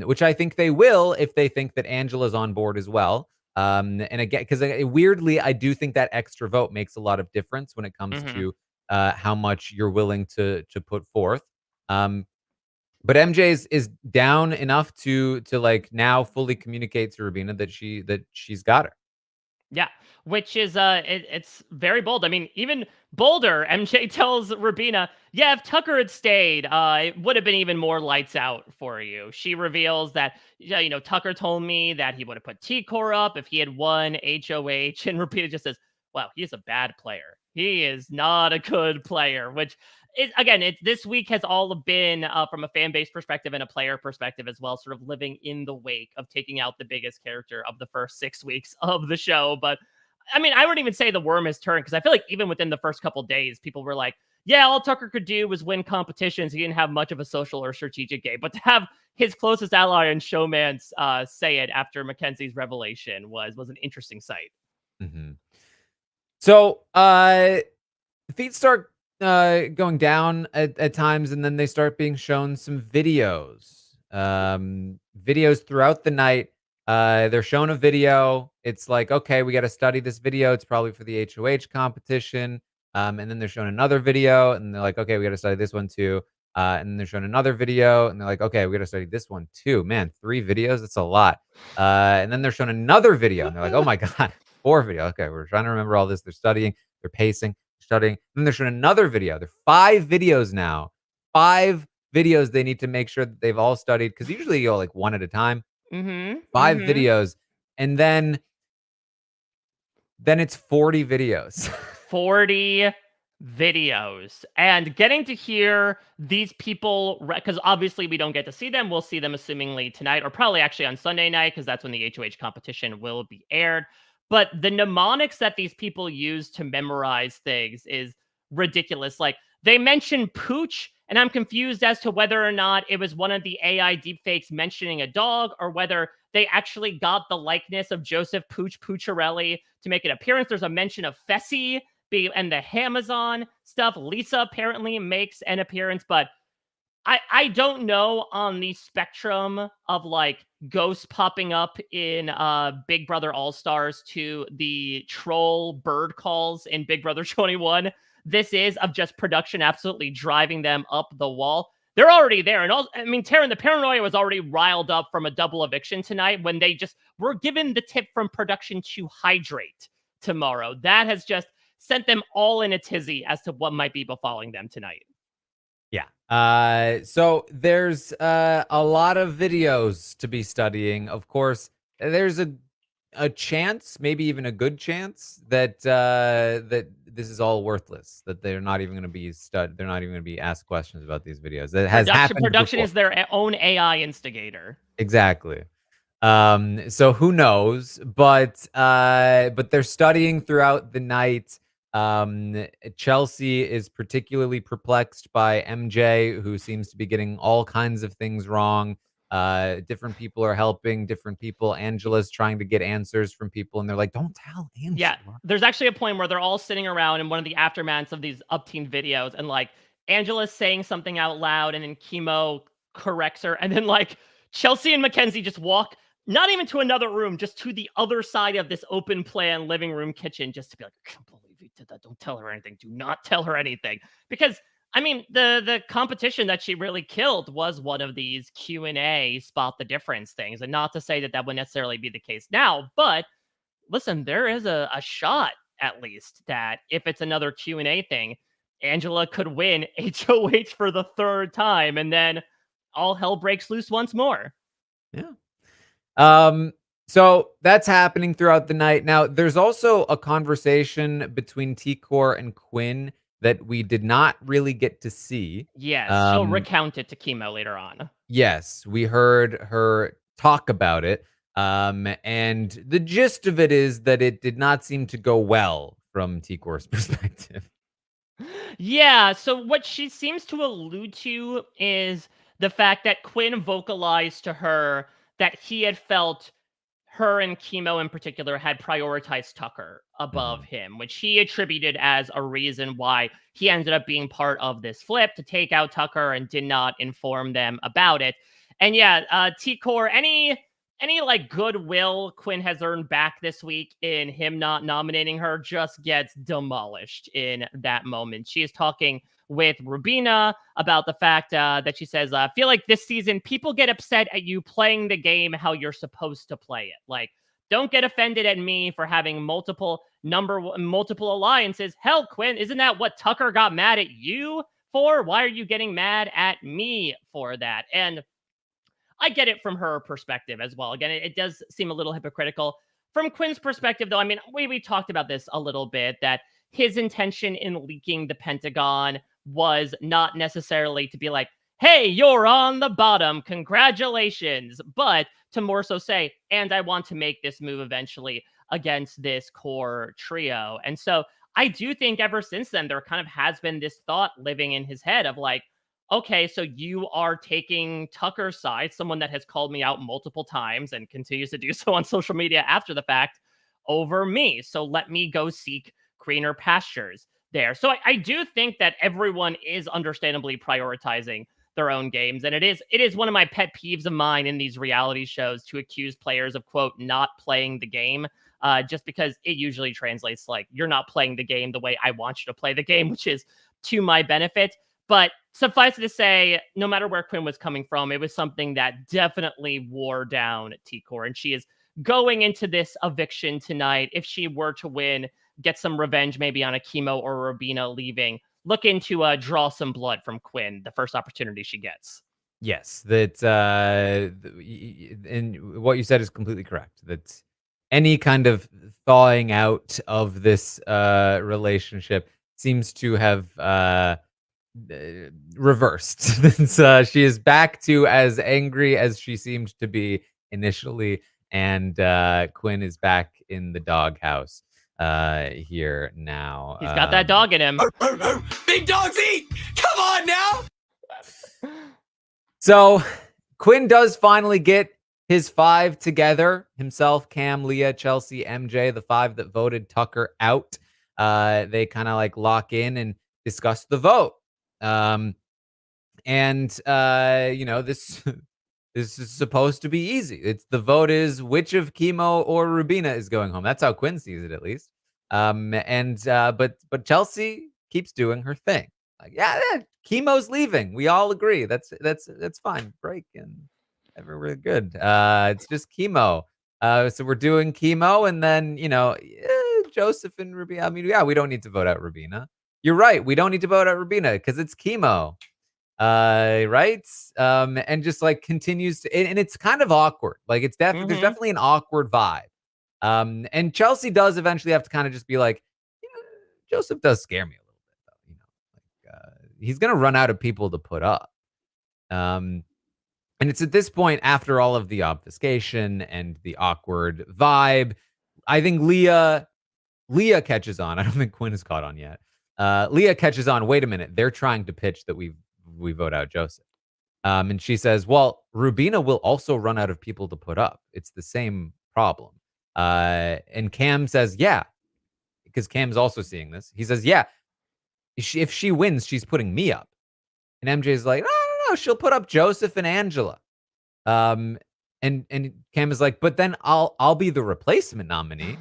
which I think they will if they think that Angela's on board as well. And again, because weirdly, I do think that extra vote makes a lot of difference when it comes to how much you're willing to put forth. But MJ is down enough to like now fully communicate to Rubina that she's got her.
Yeah, which is it's very bold. I mean, even bolder, MJ tells Rubina, yeah, if Tucker had stayed, it would have been even more lights out for you. She reveals that, yeah, you know, Tucker told me that he would have put T-Core up if he had won HOH. And Rubina just says, well, he's a bad player. He is not a good player, which again, this week has all been from a fan base perspective and a player perspective as well, sort of living in the wake of taking out the biggest character of the first 6 weeks of the show. But I mean, I wouldn't even say the worm has turned because I feel like even within the first couple days, people were like, yeah, all Tucker could do was win competitions. He didn't have much of a social or strategic game, but to have his closest ally and showman say it after McKenzie's revelation was an interesting sight.
Mm-hmm. So feet start going down at times, and then they start being shown some videos. Videos throughout the night. They're shown a video. It's like, okay, we got to study this video. It's probably for the HOH competition. And then they're shown another video, and they're like, okay, we got to study this one too. And then they're shown another video, and they're like, okay, we got to study this one too. Man, 3 videos, that's a lot. And then they're shown another video, and they're like, oh my god, 4 videos. Okay, we're trying to remember all this. They're studying, they're pacing, studying. Then they're showing another video. There are 5 videos now. 5 videos they need to make sure that they've all studied because usually you go like one at a time. 5 videos, and then it's 40 videos.
40 videos. And getting to hear these people, because obviously we don't get to see them. We'll see them assumingly tonight or probably actually on Sunday night because that's when the HOH competition will be aired. But the mnemonics that these people use to memorize things is ridiculous. Like they mention pooch, and I'm confused as to whether or not it was one of the AI deepfakes mentioning a dog or whether they actually got the likeness of Joseph Pooch Pucciarelli to make an appearance. There's a mention of Fessy and the Amazon stuff. Lisa apparently makes an appearance, but I don't know on the spectrum of like ghosts popping up in Big Brother All Stars to the troll bird calls in Big Brother 21. This is of just production absolutely driving them up the wall. They're already there. And I mean, Taran, the paranoia was already riled up from a double eviction tonight when they just were given the tip from production to hydrate tomorrow. That has just sent them all in a tizzy as to what might be befalling them tonight.
Yeah. So there's a lot of videos to be studying. Of course, there's a chance, maybe even a good chance, that that this is all worthless. That they're not even going to be They're not even going to be asked questions about these videos. That has happened.
Production
before.
is their own AI instigator.
Exactly. So who knows? But they're studying throughout the night. Chelsea is particularly perplexed by MJ, who seems to be getting all kinds of things wrong. Different people are helping different people. Angela's trying to get answers from people, and they're like, "Don't tell Angela."
Yeah, there's actually a point where they're all sitting around in one of the aftermaths of these upteen videos, and like Angela's saying something out loud, and then Kimo corrects her, and then like Chelsea and McKenzie just walk not even to another room, just to the other side of this open plan living room kitchen, just to be like, I can't believe you did that. Don't tell her anything. Do not tell her anything. Because I mean, the competition that she really killed was one of these Q&A spot the difference things. And not to say that that would necessarily be the case now, but listen, there is a shot at least that if it's another Q&A thing, Angela could win HOH for the third time, and then all hell breaks loose once more.
Yeah. So that's happening throughout the night. Now, there's also a conversation between T-Core and Quinn that we did not really get to see.
Yes, she'll recount it to Kimo later on.
Yes, we heard her talk about it. And the gist of it is that it did not seem to go well from T-Core's perspective.
Yeah, so what she seems to allude to is the fact that Quinn vocalized to her that he had felt her and Kimo in particular had prioritized Tucker above him, which he attributed as a reason why he ended up being part of this flip to take out Tucker and did not inform them about it. And yeah, T-Core, any like goodwill Quinn has earned back this week in him not nominating her just gets demolished in that moment. She is talking with Rubina about the fact that she says, I feel like this season people get upset at you playing the game how you're supposed to play it. Like, don't get offended at me for having multiple alliances. Hell, Quinn, isn't that what Tucker got mad at you for? Why are you getting mad at me for that? And I get it from her perspective as well. Again, it does seem a little hypocritical. From Quinn's perspective, though, I mean, we talked about this a little bit, that his intention in leaking the Pentagon was not necessarily to be like, hey, you're on the bottom, congratulations, but to more so say, and I want to make this move eventually against this core trio. And so I do think ever since then, there kind of has been this thought living in his head of like, okay, so you are taking Tucker's side, someone that has called me out multiple times and continues to do so on social media after the fact, over me. So let me go seek greener pastures there. So I do think that everyone is understandably prioritizing their own games. And it is one of my pet peeves of mine in these reality shows to accuse players of, quote, not playing the game, just because it usually translates like you're not playing the game the way I want you to play the game, which is to my benefit. But suffice it to say, no matter where Quinn was coming from, it was something that definitely wore down T-Core. And she is going into this eviction tonight. If she were to win, get some revenge maybe on a Kimo or Rubina leaving, looking to draw some blood from Quinn the first opportunity she gets.
Yes, that and what you said is completely correct. That any kind of thawing out of this relationship seems to have reversed. She is back to as angry as she seemed to be initially, and Quinn is back in the doghouse here now.
He's got that dog in him.
Big dogs eat! Come on now!
So Quinn does finally get his 5 together. Himself, Cam, Leah, Chelsea, MJ, the 5 that voted Tucker out. they kind of like lock in and discuss the vote. This this is supposed to be easy. It's the vote is which of Kimo or Rubina is going home. That's how Quinn sees it, at least. But Chelsea keeps doing her thing. Like, yeah, Kimo's leaving. We all agree. That's fine. Break and we're good. It's just Kimo. So we're doing Kimo, and then Joseph and Rubina. I mean, yeah, we don't need to vote out Rubina. You're right. We don't need to vote out Rubina because it's Kimo. Right? And just like continues to, and it's kind of awkward. Like it's definitely there's definitely an awkward vibe. And Chelsea does eventually have to kind of just be like, Joseph does scare me a little bit, though. He's gonna run out of people to put up. And it's at this point, after all of the obfuscation and the awkward vibe, I think Leah catches on. I don't think Quinn has caught on yet. Leah catches on. Wait a minute, they're trying to pitch that we vote out Joseph. And she says, well, Rubina will also run out of people to put up. It's the same problem. And Cam says, yeah, because Cam's also seeing this. He says, yeah, if she wins, she's putting me up. And MJ's like, no, she'll put up Joseph and Angela. And Cam is like, but then I'll be the replacement nominee.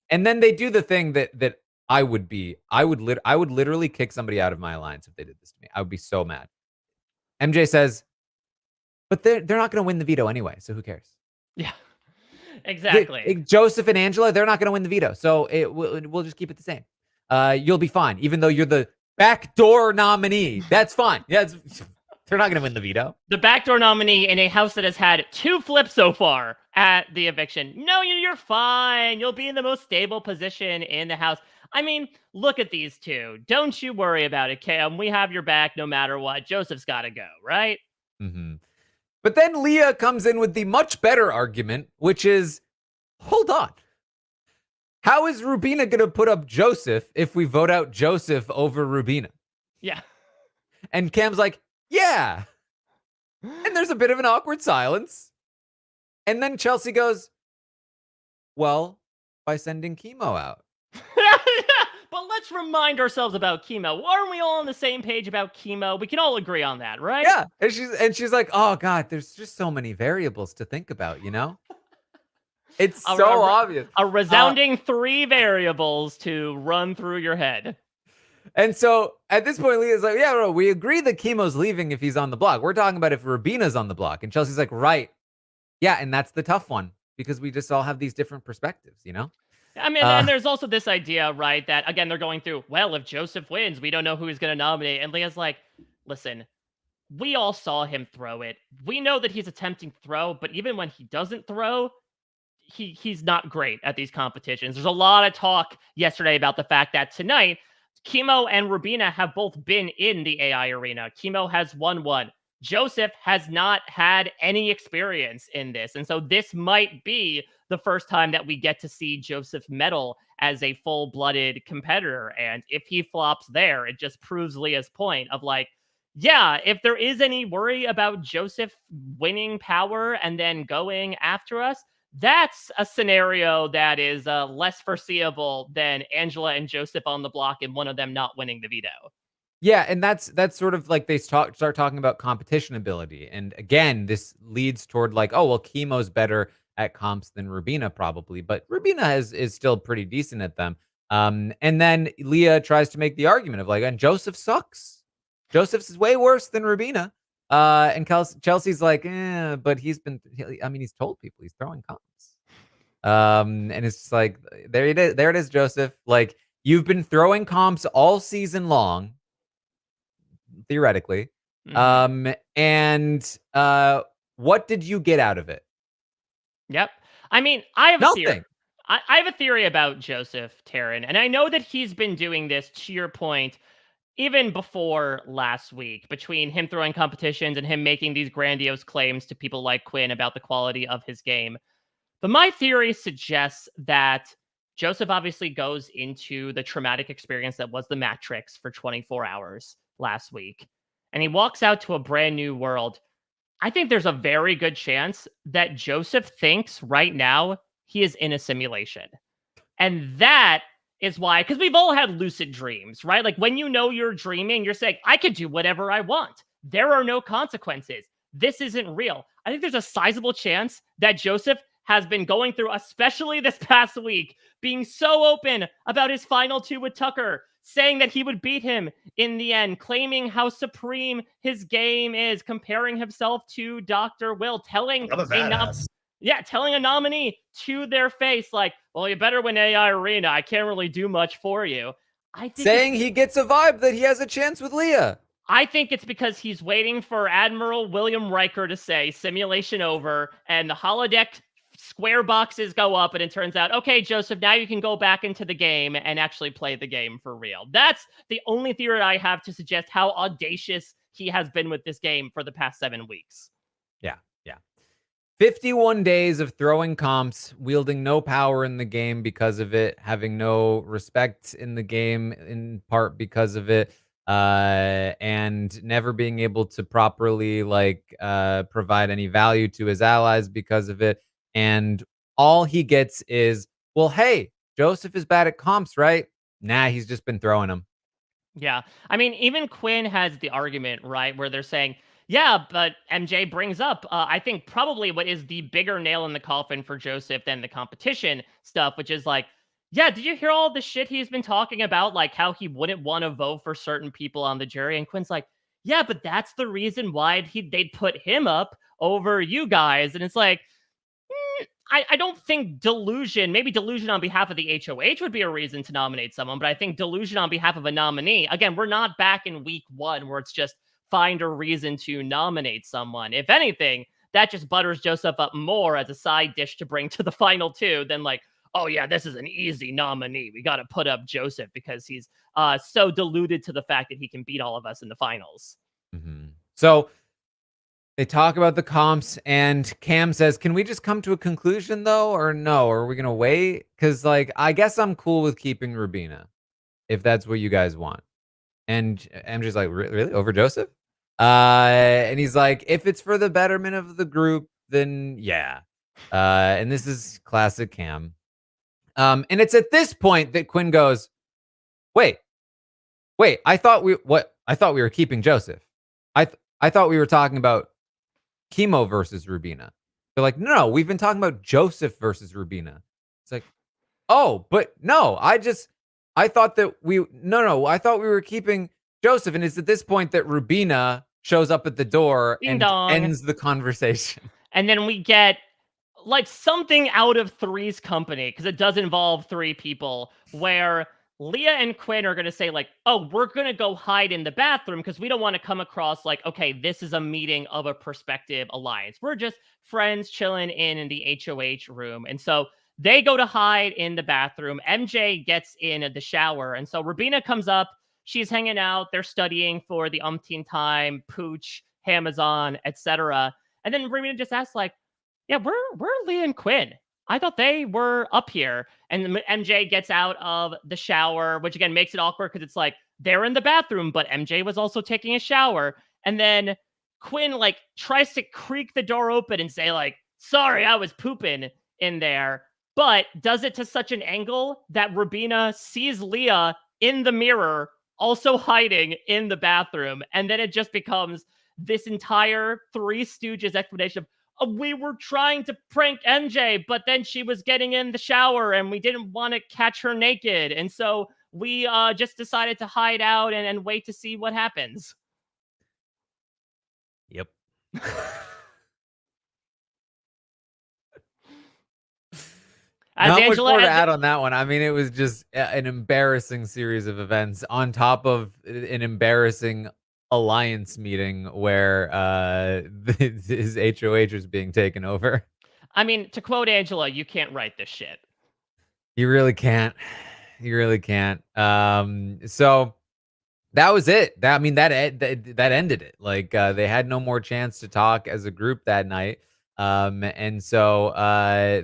And then they do the thing that I would literally kick somebody out of my alliance if they did this to me. I would be so mad. MJ says, but they're not going to win the veto anyway, so who cares?
Yeah, exactly.
Joseph and Angela, they're not going to win the veto, so we'll just keep it the same. You'll be fine, even though you're the backdoor nominee. That's fine. Yeah, they're not going to win the veto.
The backdoor nominee in a house that has had 2 flips so far at the eviction. No, you're fine. You'll be in the most stable position in the house. I mean, look at these two. Don't you worry about it, Cam. We have your back no matter what. Joseph's got to go, right?
Mm-hmm. But then Leah comes in with the much better argument, which is, hold on. How is Rubina going to put up Joseph if we vote out Joseph over Rubina?
Yeah.
And Cam's like, yeah. And there's a bit of an awkward silence. And then Chelsea goes, well, by sending Kimo out.
But let's remind ourselves about Kimo. Aren't we all on the same page about Kimo? We can all agree on that, right?
Yeah. And she's like, oh God, there's just so many variables to think about, It's so obvious.
A resounding 3 variables to run through your head.
And so at this point, Leah's like, yeah, no, we agree that Kimo's leaving if he's on the block. We're talking about if Rubina's on the block. And Chelsea's like, right. Yeah, and that's the tough one because we just all have these different perspectives,
I mean, and there's also this idea, right, that, again, they're going through, well, if Joseph wins, we don't know who he's going to nominate. And Leah's like, listen, we all saw him throw it. We know that he's attempting to throw, but even when he doesn't throw, he's not great at these competitions. There's a lot of talk yesterday about the fact that tonight, Kimo and Rubina have both been in the AI arena. Kimo has won one. Joseph has not had any experience in this. And so this might be the first time that we get to see Joseph medal as a full-blooded competitor. And if he flops there, it just proves Leah's point of like, yeah, if there is any worry about Joseph winning power and then going after us, that's a scenario that is less foreseeable than Angela and Joseph on the block and one of them not winning the veto.
Yeah, and that's sort of like they start talking about competition ability. And again, this leads toward like, oh, well, Kimo's better at comps than Rubina probably, but Rubina is still pretty decent at them. And then Leah tries to make the argument of like, and Joseph sucks. Joseph's way worse than Rubina. And Chelsea's like, but he's told people he's throwing comps. And it's just like, there it is, Joseph. Like, you've been throwing comps all season long, theoretically. Mm-hmm. And what did you get out of it?
Yep. I mean, I have
Nothing.
a theory. I have a theory about Joseph, Taran, and I know that he's been doing this, to your point, even before last week, between him throwing competitions and him making these grandiose claims to people like Quinn about the quality of his game. But my theory suggests that Joseph obviously goes into the traumatic experience that was the Matrix for 24 hours last week, and he walks out to a brand new world. I think there's a very good chance that Joseph thinks right now he is in a simulation. And that is why, because we've all had lucid dreams, right? Like when you know you're dreaming, you're saying, I could do whatever I want. There are no consequences. This isn't real. I think there's a sizable chance that Joseph has been going through, especially this past week, being so open about his final 2 with Tucker, saying that he would beat him in the end, claiming how supreme his game is, comparing himself to Dr. Will, telling telling a nominee to their face, like, well, you better win AI Arena. I can't really do much for you. I think
saying he gets a vibe that he has a chance with Leah.
I think it's because he's waiting for Admiral William Riker to say simulation over, and the holodeck square boxes go up, and it turns out, okay, Joseph, now you can go back into the game and actually play the game for real. That's the only theory I have to suggest how audacious he has been with this game for the past 7 weeks.
Yeah. 51 days of throwing comps, wielding no power in the game because of it, having no respect in the game in part because of it, and never being able to properly provide any value to his allies because of it. And all he gets is, well, hey, Joseph is bad at comps, right? Nah, he's just been throwing them.
Yeah. I mean, even Quinn has the argument, right, where they're saying, yeah, but MJ brings up, I think probably what is the bigger nail in the coffin for Joseph than the competition stuff, which is like, yeah, did you hear all the shit he's been talking about? Like how he wouldn't want to vote for certain people on the jury. And Quinn's like, yeah, but that's the reason why they'd put him up over you guys. And it's like, I don't think maybe delusion on behalf of the HOH would be a reason to nominate someone, but I think delusion on behalf of a nominee, again, we're not back in week 1 where it's just find a reason to nominate someone. If anything, that just butters Joseph up more as a side dish to bring to the final 2 than like, oh yeah, this is an easy nominee. We got to put up Joseph because he's so deluded to the fact that he can beat all of us in the finals.
Mm-hmm. So they talk about the comps, and Cam says, can we just come to a conclusion, though, or no? Or are we going to wait? Because, I guess I'm cool with keeping Rubina, if that's what you guys want. And MJ's like, really? Over Joseph? And he's like, if it's for the betterment of the group, then yeah. And this is classic Cam. And it's at this point that Quinn goes, wait, I thought we were keeping Joseph. I thought we were talking about Kimo versus Rubina. They're like, no, we've been talking about Joseph versus Rubina. It's like, oh, but no, I thought we were keeping Joseph. And it's at this point that Rubina shows up at the door
Ding
and
dong.
ends the conversation.
And then we get like something out of Three's company, because it does involve 3 people, where Leah and Quinn are going to say like, oh, we're going to go hide in the bathroom because we don't want to come across like, okay, this is a meeting of a prospective alliance. We're just friends chilling in the HOH room. And so they go to hide in the bathroom. MJ gets in the shower. And so Rubina comes up. She's hanging out. They're studying for the umpteenth time, Pooch, Amazon, etc. And then Rubina just asks like, yeah, where are Leah and Quinn? I thought they were up here. And MJ gets out of the shower, which again makes it awkward because it's like they're in the bathroom, but MJ was also taking a shower. And then Quinn like tries to creak the door open and say like, sorry, I was pooping in there, but does it to such an angle that Rubina sees Leah in the mirror also hiding in the bathroom. And then it just becomes this entire Three Stooges explanation of, we were trying to prank MJ, but then she was getting in the shower and we didn't want to catch her naked. And so we just decided to hide out and wait to see what happens.
Yep. Not much more to add on that one. I mean, it was just an embarrassing series of events on top of an embarrassing alliance meeting where his HOH is being taken over.
I mean, to quote Angela, you can't write this shit.
You really can't. You really can't. So that was it. That ended it. Like they had no more chance to talk as a group that night. And so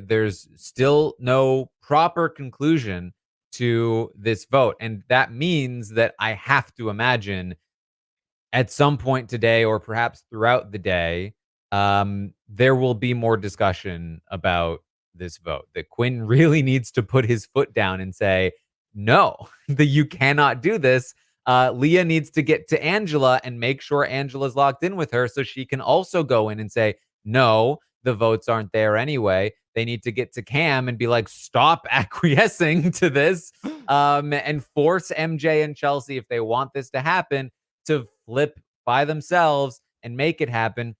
there's still no proper conclusion to this vote. And that means that I have to imagine at some point today, or perhaps throughout the day, there will be more discussion about this vote. That Quinn really needs to put his foot down and say, no, that you cannot do this. Leah needs to get to Angela and make sure Angela's locked in with her so she can also go in and say, no, the votes aren't there anyway. They need to get to Cam and be like, stop acquiescing to this, and force MJ and Chelsea, if they want this to happen, to flip by themselves and make it happen,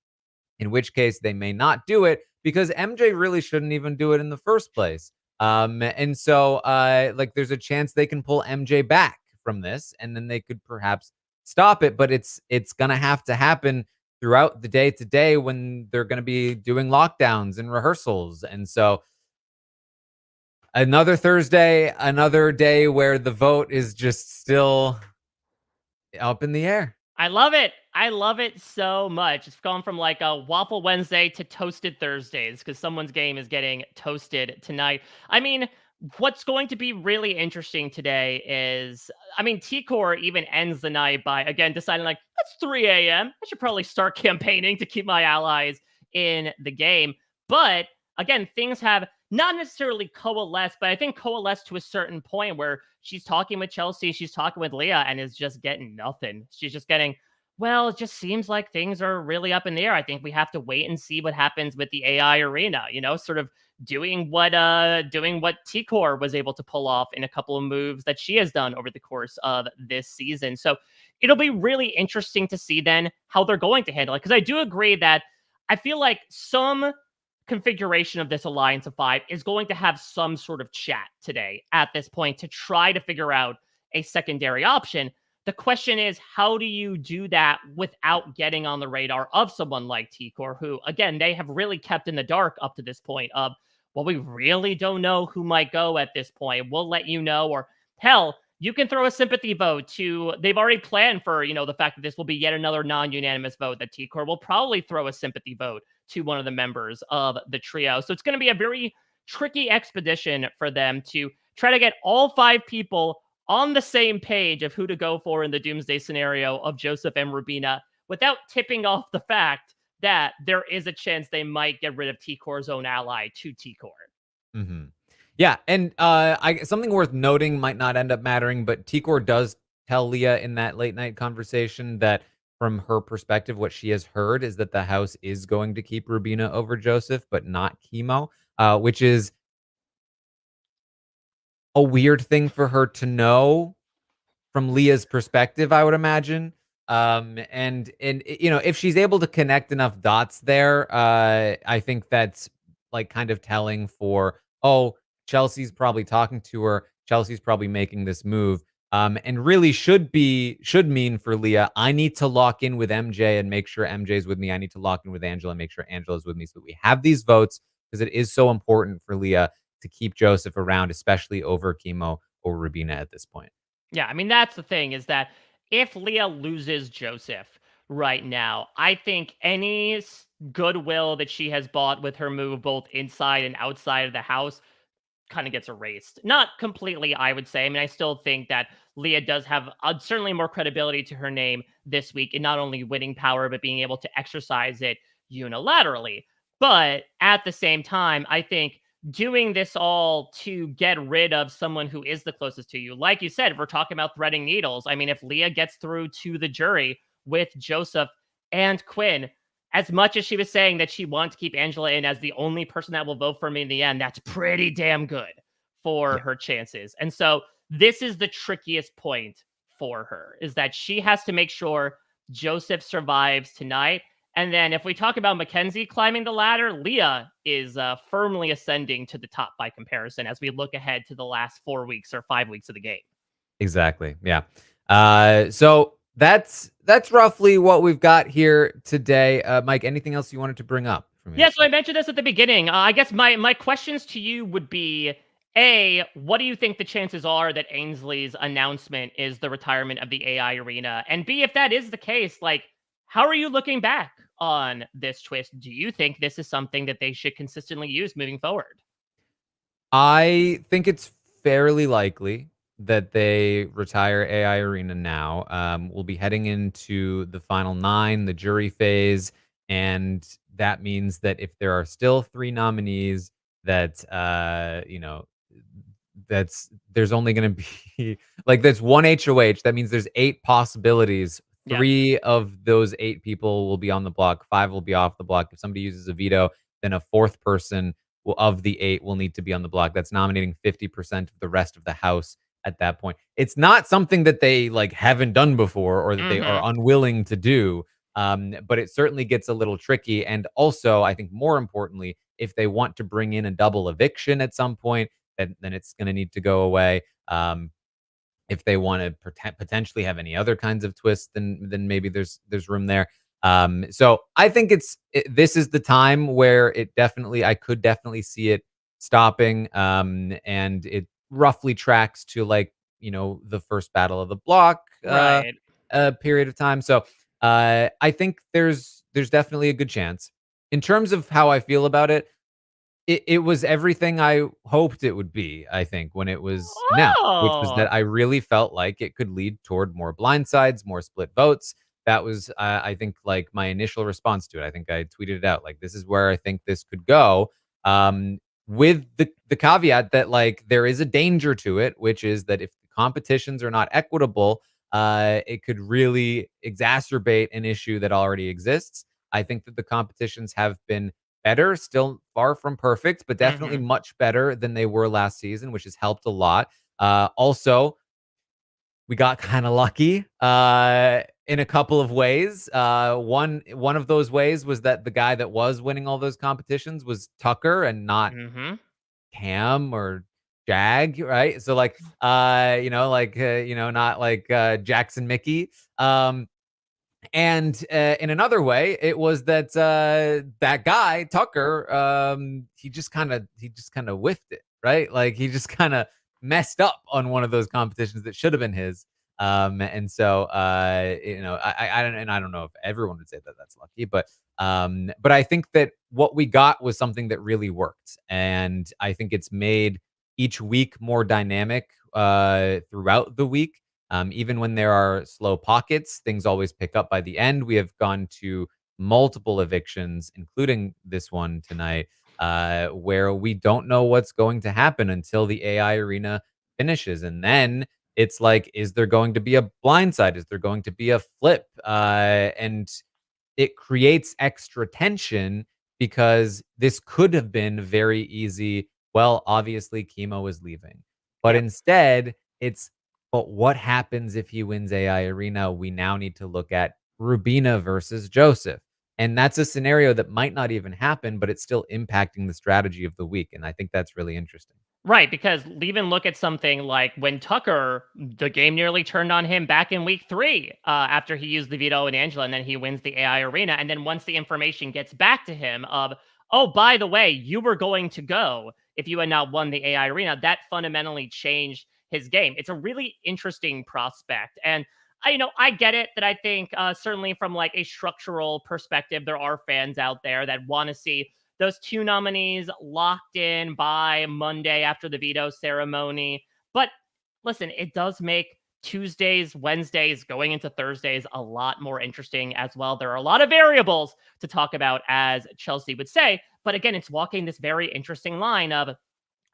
in which case they may not do it because MJ really shouldn't even do it in the first place. And so, like, there's a chance they can pull MJ back from this, and then they could perhaps stop it. But it's gonna have to happen throughout the day to day when they're gonna be doing lockdowns and rehearsals. And so, another Thursday, another day where the vote is just still up in the air.
I love it. I love it so much. It's gone from like a Waffle Wednesday to Toasted Thursdays because someone's game is getting toasted tonight. I mean, what's going to be really interesting today is, I mean, T-Core even ends the night by, again, deciding like, it's 3 a.m. I should probably start campaigning to keep my allies in the game. But again, things have not necessarily coalesced, but I think coalesced to a certain point where she's talking with Chelsea, she's talking with Leah, and is just getting nothing. She's just getting, well, it just seems like things are really up in the air. I think we have to wait and see what happens with the AI arena, you know, sort of doing what T-Core was able to pull off in a couple of moves that she has done over the course of this season. So it'll be really interesting to see then how they're going to handle it. Because I do agree that I feel like some configuration of this alliance of 5 is going to have some sort of chat today at this point to try to figure out a secondary option. The question is, how do you do that without getting on the radar of someone like T-Core, who, again, they have really kept in the dark up to this point of, well, we really don't know who might go at this point. We'll let you know. Or hell, you can throw a sympathy vote to, they've already planned for, you know, the fact that this will be yet another non-unanimous vote, that T-Core will probably throw a sympathy vote to one of the members of the trio. So it's going to be a very tricky expedition for them to try to get all 5 people on the same page of who to go for in the doomsday scenario of Joseph and Rubina without tipping off the fact that there is a chance they might get rid of T-Core's own ally to T-Core.
Mm-hmm. Yeah, and something worth noting, might not end up mattering, but T-Core does tell Leah in that late night conversation that from her perspective, what she has heard is that the house is going to keep Rubina over Joseph, but not Kimo, which is a weird thing for her to know from Leah's perspective, I would imagine. And you know, if she's able to connect enough dots there, I think that's like kind of telling for, oh, Chelsea's probably talking to her. Chelsea's probably making this move. And really should mean for Leah, I need to lock in with MJ and make sure MJ's with me. I need to lock in with Angela and make sure Angela's with me so that we have these votes, because it is so important for Leah to keep Joseph around, especially over Kimo or Rubina at this point.
Yeah, I mean, that's the thing, is that if Leah loses Joseph right now, I think any goodwill that she has bought with her move, both inside and outside of the house, kind of gets erased. Not completely, I would say. I mean, I still think that Leah does have certainly more credibility to her name this week in not only winning power, but being able to exercise it unilaterally. But at the same time, I think doing this all to get rid of someone who is the closest to you, like you said, if we're talking about threading needles, I mean, if Leah gets through to the jury with Joseph and Quinn, as much as she was saying that she wants to keep Angela in as the only person that will vote for me in the end, that's pretty damn good for her chances. And so this is the trickiest point for her, is that she has to make sure Joseph survives tonight. And then if we talk about McKenzie climbing the ladder, Leah is firmly ascending to the top by comparison as we look ahead to the last 4 weeks or 5 weeks of the game.
Exactly. Yeah. So that's roughly what we've got here today. Mike, anything else you wanted to bring up from
Yeah, so I mentioned this at the beginning. I guess my questions to you would be, A, what do you think the chances are that Ainsley's announcement is the retirement of the AI arena? And B, if that is the case, like, how are you looking back on this twist? Do you think this is something that they should consistently use moving forward?
I think it's fairly likely that they retire AI Arena now. We'll be heading into the final 9, the jury phase, and that means that if there are still 3 nominees, that you know, there's only going to be like that's one HOH. That means there's 8 possibilities.
Yep.
3 of those 8 people will be on the block. 5 will be off the block. If somebody uses a veto, then a fourth person of the 8 will need to be on the block. That's nominating 50% of the rest of the House at that point. It's not something that they like haven't done before or that they are
Mhm.
unwilling to do. But it certainly gets a little tricky. And also, I think more importantly, if they want to bring in a double eviction at some point, then it's going to need to go away. If they want to potentially have any other kinds of twists, then maybe there's room there. So I think this is the time where I could definitely see it stopping. And it roughly tracks to like the first battle of the block
Right.
period of time. So I think there's definitely a good chance. In terms of how I feel about it, it was everything I hoped it would be, I think, when it was announced, which was
Oh.
that I really felt like it could lead toward more blindsides, more split votes. That was, I think, like my initial response to it. I think I tweeted it out like, this is where I think this could go. Um, with the caveat that like there is a danger to it, which is that if the competitions are not equitable, it could really exacerbate an issue that already exists. I think that the competitions have been better, still far from perfect, but definitely
Mhm.
much better than they were last season, which has helped a lot. Also, we got kind of lucky in a couple of ways. One of those ways was that the guy that was winning all those competitions was Tucker and not
Mhm.
Cam or Jag, right? So like, not like Jackson Mickey. And in another way, it was that that guy Tucker, he just kind of whiffed it, right? Like he just kind of messed up on one of those competitions that should have been his. And so I don't know if everyone would say that that's lucky, but I think that what we got was something that really worked, and I think it's made each week more dynamic throughout the week. Even when there are slow pockets, things always pick up by the end. We have gone to multiple evictions, including this one tonight, where we don't know what's going to happen until the AI arena finishes. And then it's like, is there going to be a blindside? Is there going to be a flip? And it creates extra tension because this could have been very easy. Well, obviously, Kimo is leaving. But
Yep.
instead, but what happens if he wins AI Arena? We now need to look at Rubina versus Joseph. And that's a scenario that might not even happen, but it's still impacting the strategy of the week. And I think that's really interesting.
Right, because even look at something like when Tucker, the game nearly turned on him back in week 3 after he used the veto and Angela, and then he wins the AI arena. And then once the information gets back to him of, oh, by the way, you were going to go if you had not won the AI arena, that fundamentally changed his game. It's a really interesting prospect. And I get it that I think certainly from like a structural perspective, there are fans out there that want to see those 2 nominees locked in by Monday after the veto ceremony. But listen, it does make Tuesdays, Wednesdays, going into Thursdays a lot more interesting as well. There are a lot of variables to talk about, as Chelsea would say. But again, it's walking this very interesting line of,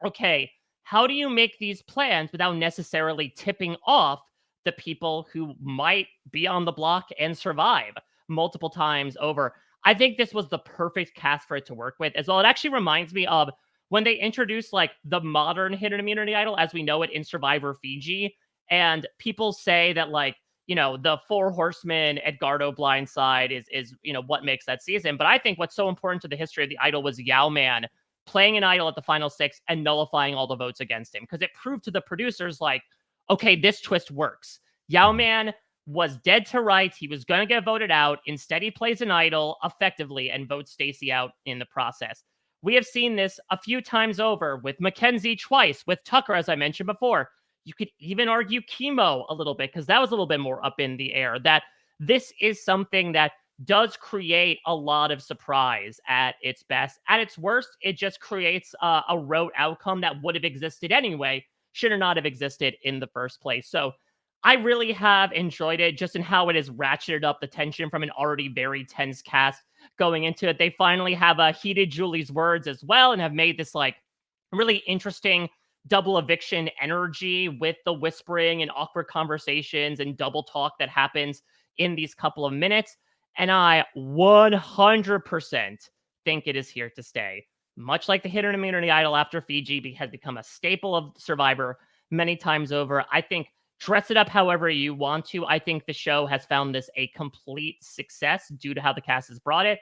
okay, how do you make these plans without necessarily tipping off the people who might be on the block and survive multiple times over? I think this was the perfect cast for it to work with as well. It actually reminds me of when they introduced like the modern hidden immunity idol as we know it in Survivor Fiji. And people say that like, the four horsemen Edgardo blindside is what makes that season. But I think what's so important to the history of the idol was Yao Man playing an idol at the final 6 and nullifying all the votes against him, because it proved to the producers like, okay, this twist works. Yao
Mhm.
Man was dead to rights. He was going to get voted out. Instead, he plays an idol effectively and votes Stacy out in the process. We have seen this a few times over with McKenzie twice, with Tucker, as I mentioned before. You could even argue Kimo a little bit because that was a little bit more up in the air. That this is something that does create a lot of surprise at its best. At its worst, it just creates a rote outcome that would have existed anyway, should or not have existed in the first place. So I really have enjoyed it just in how it has ratcheted up the tension from an already very tense cast going into it. They finally have heated Julie's words as well and have made this like really interesting double eviction energy with the whispering and awkward conversations and double talk that happens in these couple of minutes. And I 100% think it is here to stay. Much like the hidden immunity idol after Fiji has become a staple of Survivor many times over. I think dress it up however you want to. I think the show has found this a complete success due to how the cast has brought it.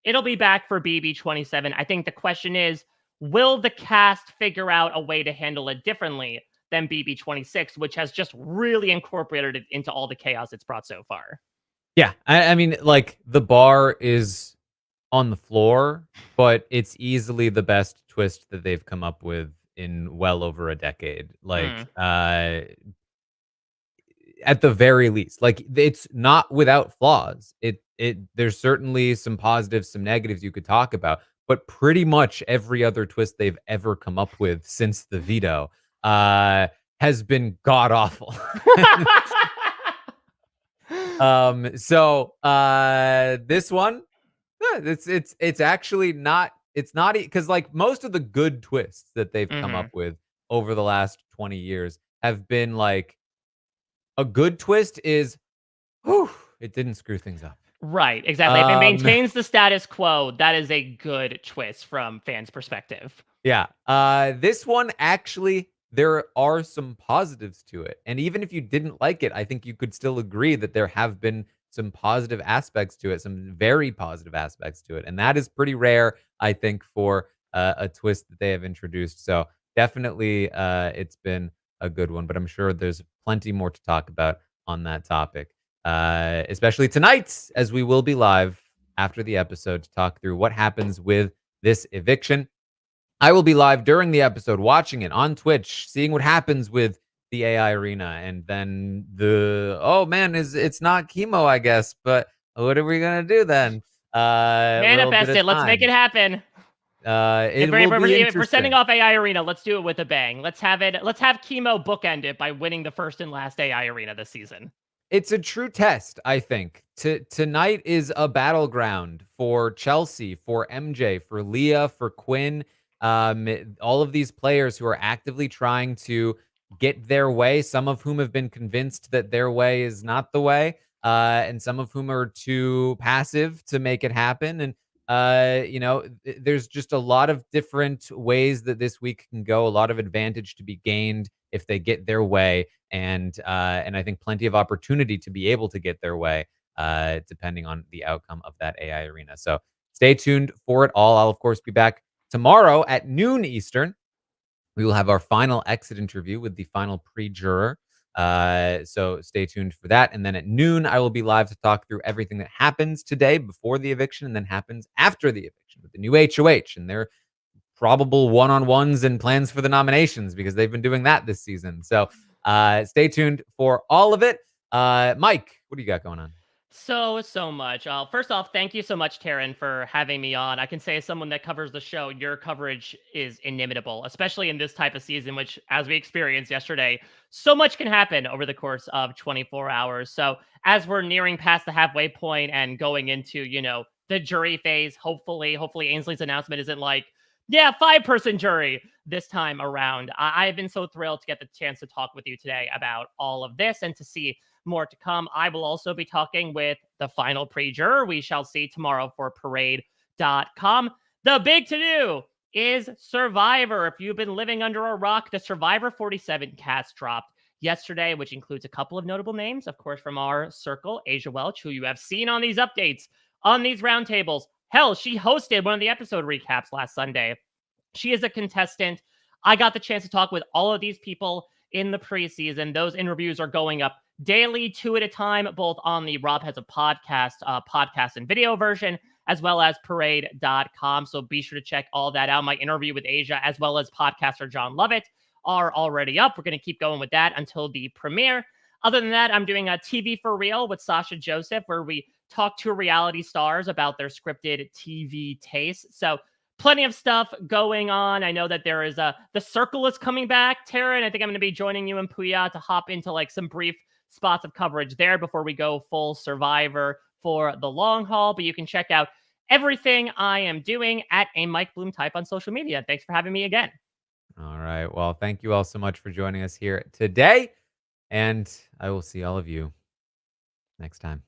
It'll be back for BB27. I think the question is, will the cast figure out a way to handle it differently than BB26, which has just really incorporated it into all the chaos it's brought so far?
Yeah, I mean, like, the bar is on the floor, but it's easily the best twist that they've come up with in well over a decade. Like, at the very least, like, it's not without flaws. There's certainly some positives, some negatives you could talk about, but pretty much every other twist they've ever come up with since the veto has been god awful. This one, it's actually not, it's not, because like most of the good twists that they've come up with over the last 20 years have been like, a good twist is, whew, it didn't screw things up.
Right, exactly. If it maintains the status quo, that is a good twist from fans' perspective.
Yeah. This one, actually, there are some positives to it. And even if you didn't like it, I think you could still agree that there have been some positive aspects to it, some very positive aspects to it. And that is pretty rare, I think, for a twist that they have introduced. So definitely, it's been a good one. But I'm sure there's plenty more to talk about on that topic, especially tonight, as we will be live after the episode to talk through what happens with this eviction. I will be live during the episode, watching it on Twitch, seeing what happens with the AI arena, and then oh man, it's not Kimo, I guess, but what are we gonna do then?
Manifest it. Let's make it happen.
It will be
If we're sending
interesting.
off AI arena, let's do it with a bang. Let's have Kimo bookend it by winning the first and last AI arena this season.
It's a true test, I think. Tonight is a battleground for Chelsea, for MJ, for Leah, for Quinn. All of these players who are actively trying to get their way, some of whom have been convinced that their way is not the way, and some of whom are too passive to make it happen. And there's just a lot of different ways that this week can go, a lot of advantage to be gained if they get their way, and I think plenty of opportunity to be able to get their way, depending on the outcome of that AI arena. So stay tuned for it all. I'll, of course, be back tomorrow at noon Eastern. We will have our final exit interview with the final pre-juror. So stay tuned for that. And then at noon, I will be live to talk through everything that happens today before the eviction and then happens after the eviction with the new HOH and their probable one-on-ones and plans for the nominations, because they've been doing that this season. So stay tuned for all of it. Mike, what do you got going on?
So much. First off, thank you so much, Taran, for having me on. I can say, as someone that covers the show, your coverage is inimitable, especially in this type of season, which, as we experienced yesterday, so much can happen over the course of 24 hours. So as we're nearing past the halfway point and going into, the jury phase, hopefully Ainsley's announcement isn't like, yeah, 5-person jury this time around. I've been so thrilled to get the chance to talk with you today about all of this and to see more to come. I will also be talking with the final pre-juror. We shall see tomorrow for parade.com. The big to-do is Survivor. If you've been living under a rock, the Survivor 47 cast dropped yesterday, which includes a couple of notable names, of course, from our circle, Asia Welch, who you have seen on these updates, on these roundtables. Hell, she hosted one of the episode recaps last Sunday. She is a contestant. I got the chance to talk with all of these people in the preseason. Those interviews are going up daily, 2 at a time, both on the RHAP has a podcast and video version, as well as parade.com. So be sure to check all that out. My interview with Asia, as well as podcaster John Lovett, are already up. We're going to keep going with that until the premiere. Other than that, I'm doing a TV for Real with Sasha Joseph, where we talk to reality stars about their scripted TV tastes. So plenty of stuff going on. I know that there is The Circle is coming back, Tara, and I think I'm going to be joining you and Puya to hop into like some brief spots of coverage there before we go full Survivor for the long haul. But you can check out everything I am doing at a Mike Bloom type on social media. Thanks for having me again.
All right. Well, thank you all so much for joining us here today. And I will see all of you next time.